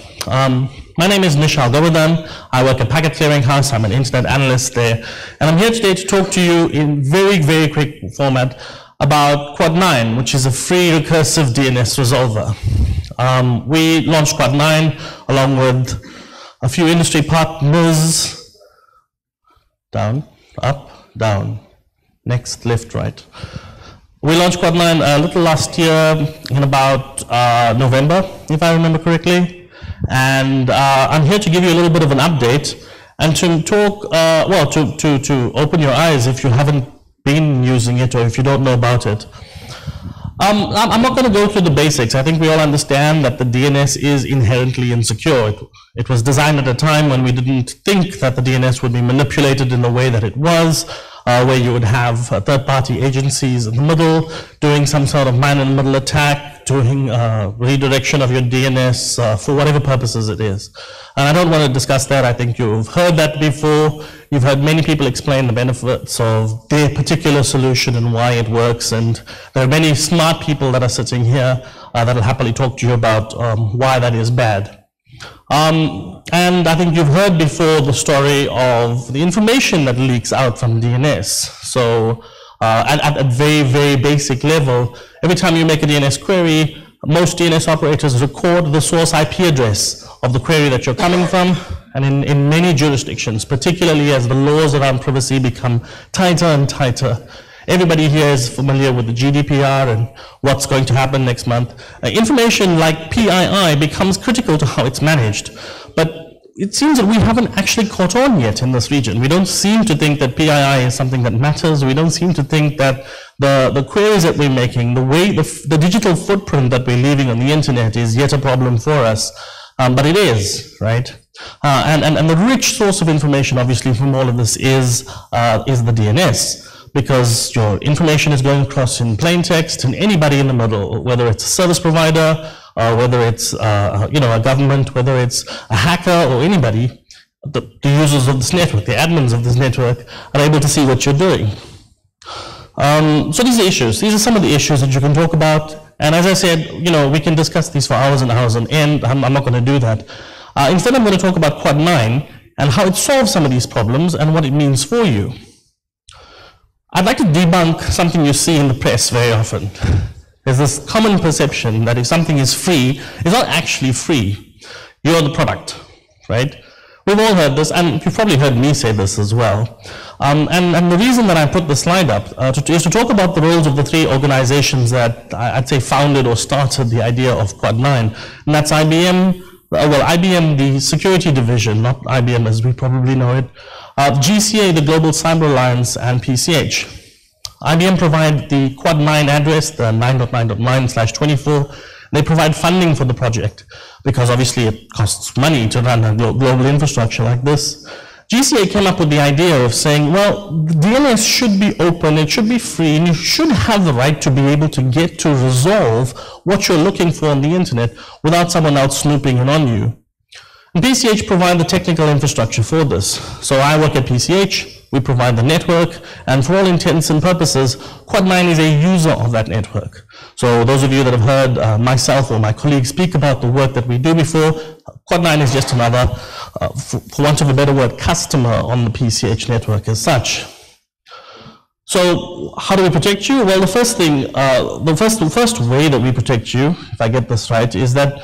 My name is Nishal Govardhan. I work at Packet Clearing House. I'm an internet analyst there. And I'm here today to talk to you in very, very quick format about Quad 9, which is a free recursive DNS resolver. We launched Quad 9 along with a few industry partners. Down, up, down, next, left, right. We launched Quad 9 a little last year in about November, if I remember correctly. And I'm here to give you a little bit of an update and to talk, well, to open your eyes if you haven't been using it or if you don't know about it. I'm not going to go through the basics. I think we all understand that the DNS is inherently insecure. It was designed at a time when we didn't think that the DNS would be manipulated in the way that it was, where you would have third-party agencies in the middle doing some sort of man-in-the-middle attack, doing redirection of your DNS for whatever purposes it is. And I don't want to discuss that. I think you've heard that before. You've heard many people explain the benefits of their particular solution and why it works. And there are many smart people that are sitting here that will happily talk to you about why that is bad. And I think you've heard before the story of the information that leaks out from DNS. So at a very, very basic level, every time you make a DNS query, most DNS operators record the source IP address of the query that you're coming from. And in many jurisdictions, particularly as the laws around privacy become tighter and tighter, everybody here is familiar with the GDPR and what's going to happen next month. Information like PII becomes critical to how it's managed. But it seems that we haven't actually caught on yet in this region. We don't seem to think that PII is something that matters. We don't seem to think that the queries that we're making, the digital footprint that we're leaving on the internet is yet a problem for us. But it is, right? And the rich source of information, obviously, from all of this is the DNS. Because your information is going across in plain text, and anybody in the middle, whether it's a service provider, or whether it's a government, whether it's a hacker or anybody, the users of this network, the admins of this network, are able to see what you're doing. So these are issues. These are some of the issues that you can talk about. And as I said, we can discuss these for hours and hours on end. I'm not going to do that. Instead, I'm going to talk about Quad 9 and how it solves some of these problems and what it means for you. I'd like to debunk something you see in the press very often. There's this common perception that if something is free, it's not actually free. You're the product, right? We've all heard this, and you've probably heard me say this as well. And the reason that I put the slide up is to talk about the roles of the three organizations that I'd say founded or started the idea of Quad 9. And that's IBM, IBM, the security division, not IBM as we probably know it, GCA, the Global Cyber Alliance, and PCH. IBM provide the Quad 9 address, the 9.9.9/24. They provide funding for the project because obviously it costs money to run a global infrastructure like this. GCA came up with the idea of saying, well, the DNS should be open, it should be free, and you should have the right to be able to get to resolve what you're looking for on the internet without someone else snooping in on you. And PCH provide the technical infrastructure for this. So I work at PCH, we provide the network, and for all intents and purposes, Quad 9 is a user of that network. So those of you that have heard myself or my colleagues speak about the work that we do before, Quad 9 is just another, for want of a better word, customer on the PCH network as such. So how do we protect you? Well, the first thing, the first way that we protect you, if I get this right, is that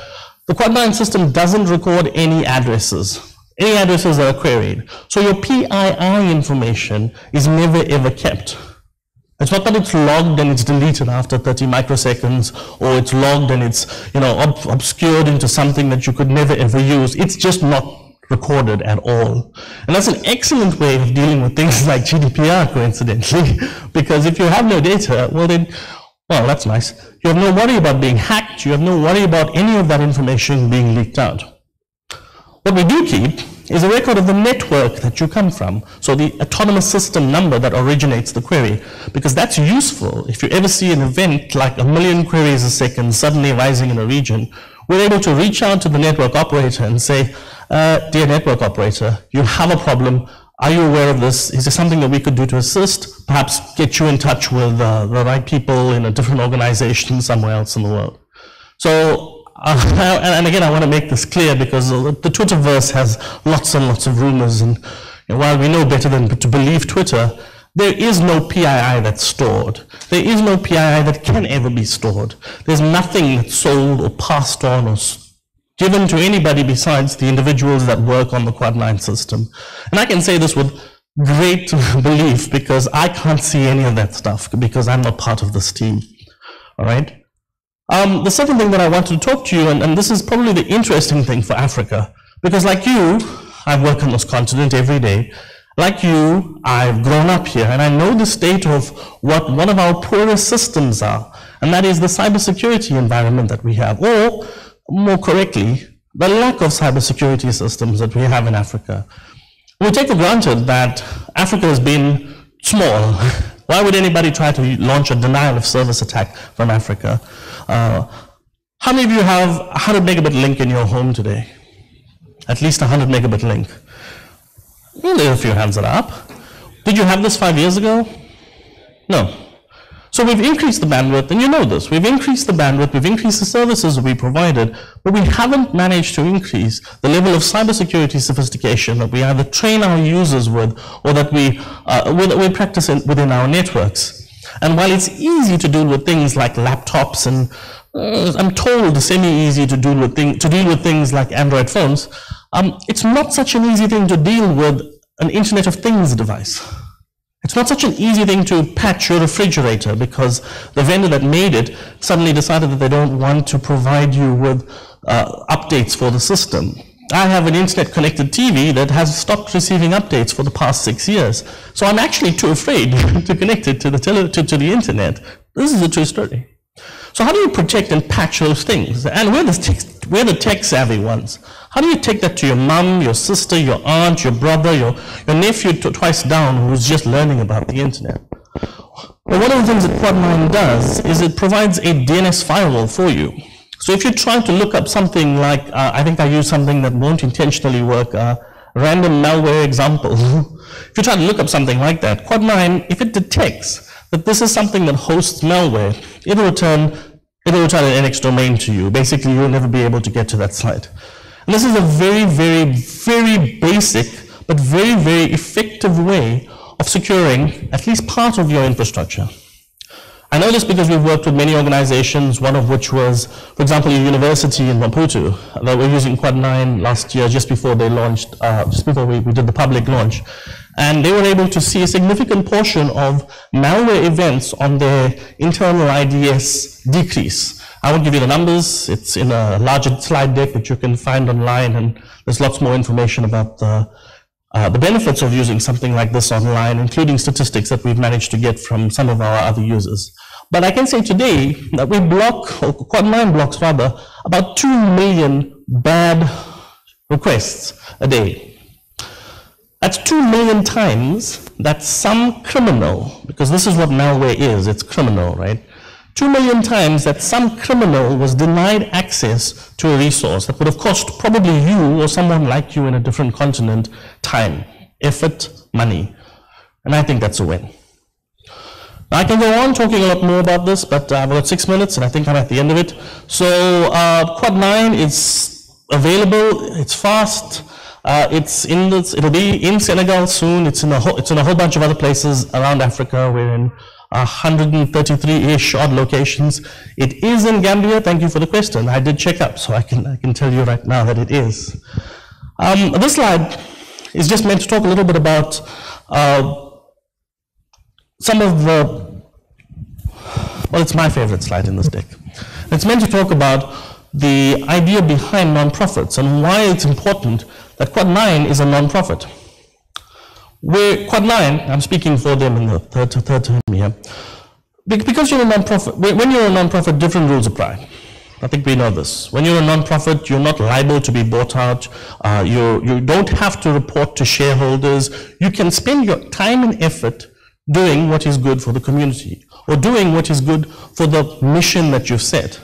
the Quad 9 system doesn't record any addresses. Any addresses that are queried. So your PII information is never ever kept. It's not that it's logged and it's deleted after 30 microseconds, or it's logged and it's obscured into something that you could never ever use. It's just not recorded at all. And that's an excellent way of dealing with things like GDPR, coincidentally, because if you have no data, well, that's nice. You have no worry about being hacked. You have no worry about any of that information being leaked out. What we do keep is a record of the network that you come from, so the autonomous system number that originates the query, because that's useful. If you ever see an event like 1 million queries a second suddenly rising in a region, we're able to reach out to the network operator and say, dear network operator, you have a problem. Are you aware of this? Is there something that we could do to assist? Perhaps get you in touch with the right people in a different organization somewhere else in the world. So, and again, I want to make this clear because the Twitterverse has lots and lots of rumors, and while we know better than to believe Twitter, there is no PII that's stored. There is no PII that can ever be stored. There's nothing that's sold or passed on or given to anybody besides the individuals that work on the Quad 9 system. And I can say this with great belief because I can't see any of that stuff because I'm not part of this team. All right? The second thing that I wanted to talk to you, and this is probably the interesting thing for Africa, because like you, I work on this continent every day. Like you, I've grown up here, and I know the state of what one of our poorest systems are, and that is the cybersecurity environment that we have, or more correctly, the lack of cybersecurity systems that we have in Africa. We take for granted that Africa has been small. Why would anybody try to launch a denial of service attack from Africa? How many of you have a 100 megabit link in your home today? At least a 100 megabit link. Well, there are a few hands that are up. Did you have this 5 years ago? No. So we've increased the bandwidth, and you know this. We've increased the bandwidth, we've increased the services that we provided, but we haven't managed to increase the level of cybersecurity sophistication that we either train our users with, or that we practice within our networks. And while it's easy to deal with things like laptops, and I'm told semi-easy to deal with things like Android phones, it's not such an easy thing to deal with an Internet of Things device. It's not such an easy thing to patch your refrigerator because the vendor that made it suddenly decided that they don't want to provide you with updates for the system. I have an internet-connected TV that has stopped receiving updates for the past 6 years. So I'm actually too afraid to connect it to the internet. This is a true story. So how do you protect and patch those things? And we're the tech-savvy ones. How do you take that to your mom, your sister, your aunt, your brother, your nephew twice down who's just learning about the internet? Well, one of the things that Quad 9 does is it provides a DNS firewall for you. So if you're trying to look up something like, I think I use something that won't intentionally work, random malware example. If you try to look up something like that, Quad 9, if it detects that this is something that hosts malware, it'll return an NX domain to you. Basically, you'll never be able to get to that site. And this is a very, very, very basic but very, very effective way of securing at least part of your infrastructure. I know this because we've worked with many organizations, one of which was, for example, a university in Maputo that were using Quad 9 last year, just before they launched, just before we did the public launch. And they were able to see a significant portion of malware events on their internal IDS decrease. I won't give you the numbers. It's in a larger slide deck that you can find online, and there's lots more information about the benefits of using something like this online, including statistics that we've managed to get from some of our other users. But I can say today that we block, or Quad 9 blocks rather, about 2 million bad requests a day. That's 2 million times that some criminal, because this is what malware is, it's criminal, right? 2 million times that some criminal was denied access to a resource that would have cost probably you or someone like you in a different continent time, effort, money. And I think that's a win. Now, I can go on talking a lot more about this, but I've got 6 minutes and I think I'm at the end of it. So Quad 9 is available, it's fast, it'll be in Senegal soon, it's in a whole bunch of other places around Africa. We're in 133-ish odd locations. It is in Gambia. Thank you for the question. I did check up, so I can tell you right now that it is. This slide is just meant to talk a little bit about some of the, well, it's my favorite slide in this deck. It's meant to talk about the idea behind nonprofits and why it's important that Quad 9 is a nonprofit. Quad 9, I'm speaking for them in the third term here, because you're a nonprofit. When you're a nonprofit, different rules apply. I think we know this. When you're a nonprofit, you're not liable to be bought out. You don't have to report to shareholders. You can spend your time and effort doing what is good for the community, or doing what is good for the mission that you've set.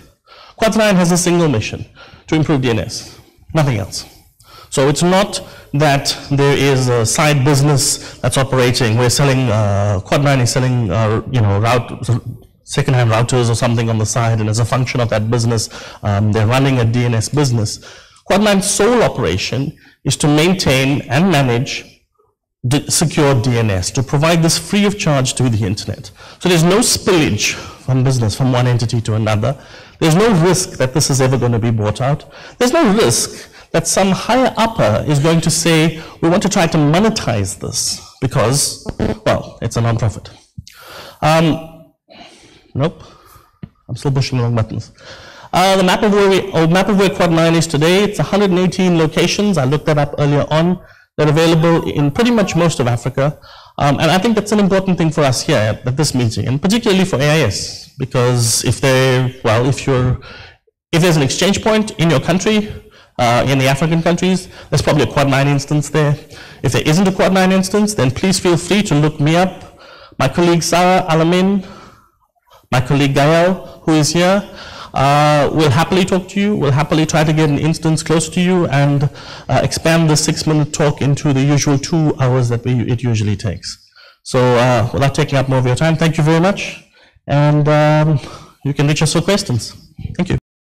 Quad 9 has a single mission: to improve DNS, nothing else. So it's not that there is a side business that's operating. We're selling, Quad 9 is selling, second-hand routers or something on the side, and as a function of that business, they're running a DNS business. Quad 9's sole operation is to maintain and manage secure DNS, to provide this free of charge to the internet. So there's no spillage from business from one entity to another. There's no risk that this is ever going to be bought out. There's no risk that some higher upper is going to say, we want to try to monetize this because, well, it's a nonprofit. Nope, I'm still pushing the wrong buttons. The map of where Quad 9 is today, it's 118 locations. I looked that up earlier on. They're available in pretty much most of Africa. And I think that's an important thing for us here at this meeting, and particularly for AIS, because if there's an exchange point in your country, in the African countries, there's probably a Quad 9 instance there. If there isn't a Quad 9 instance, then please feel free to look me up. My colleague Sarah Alamin, my colleague Gael, who is here, will happily talk to you. We'll happily try to get an instance close to you and expand the 6-minute talk into the usual 2 hours that it usually takes. So without taking up more of your time, thank you very much. And you can reach us for questions. Thank you.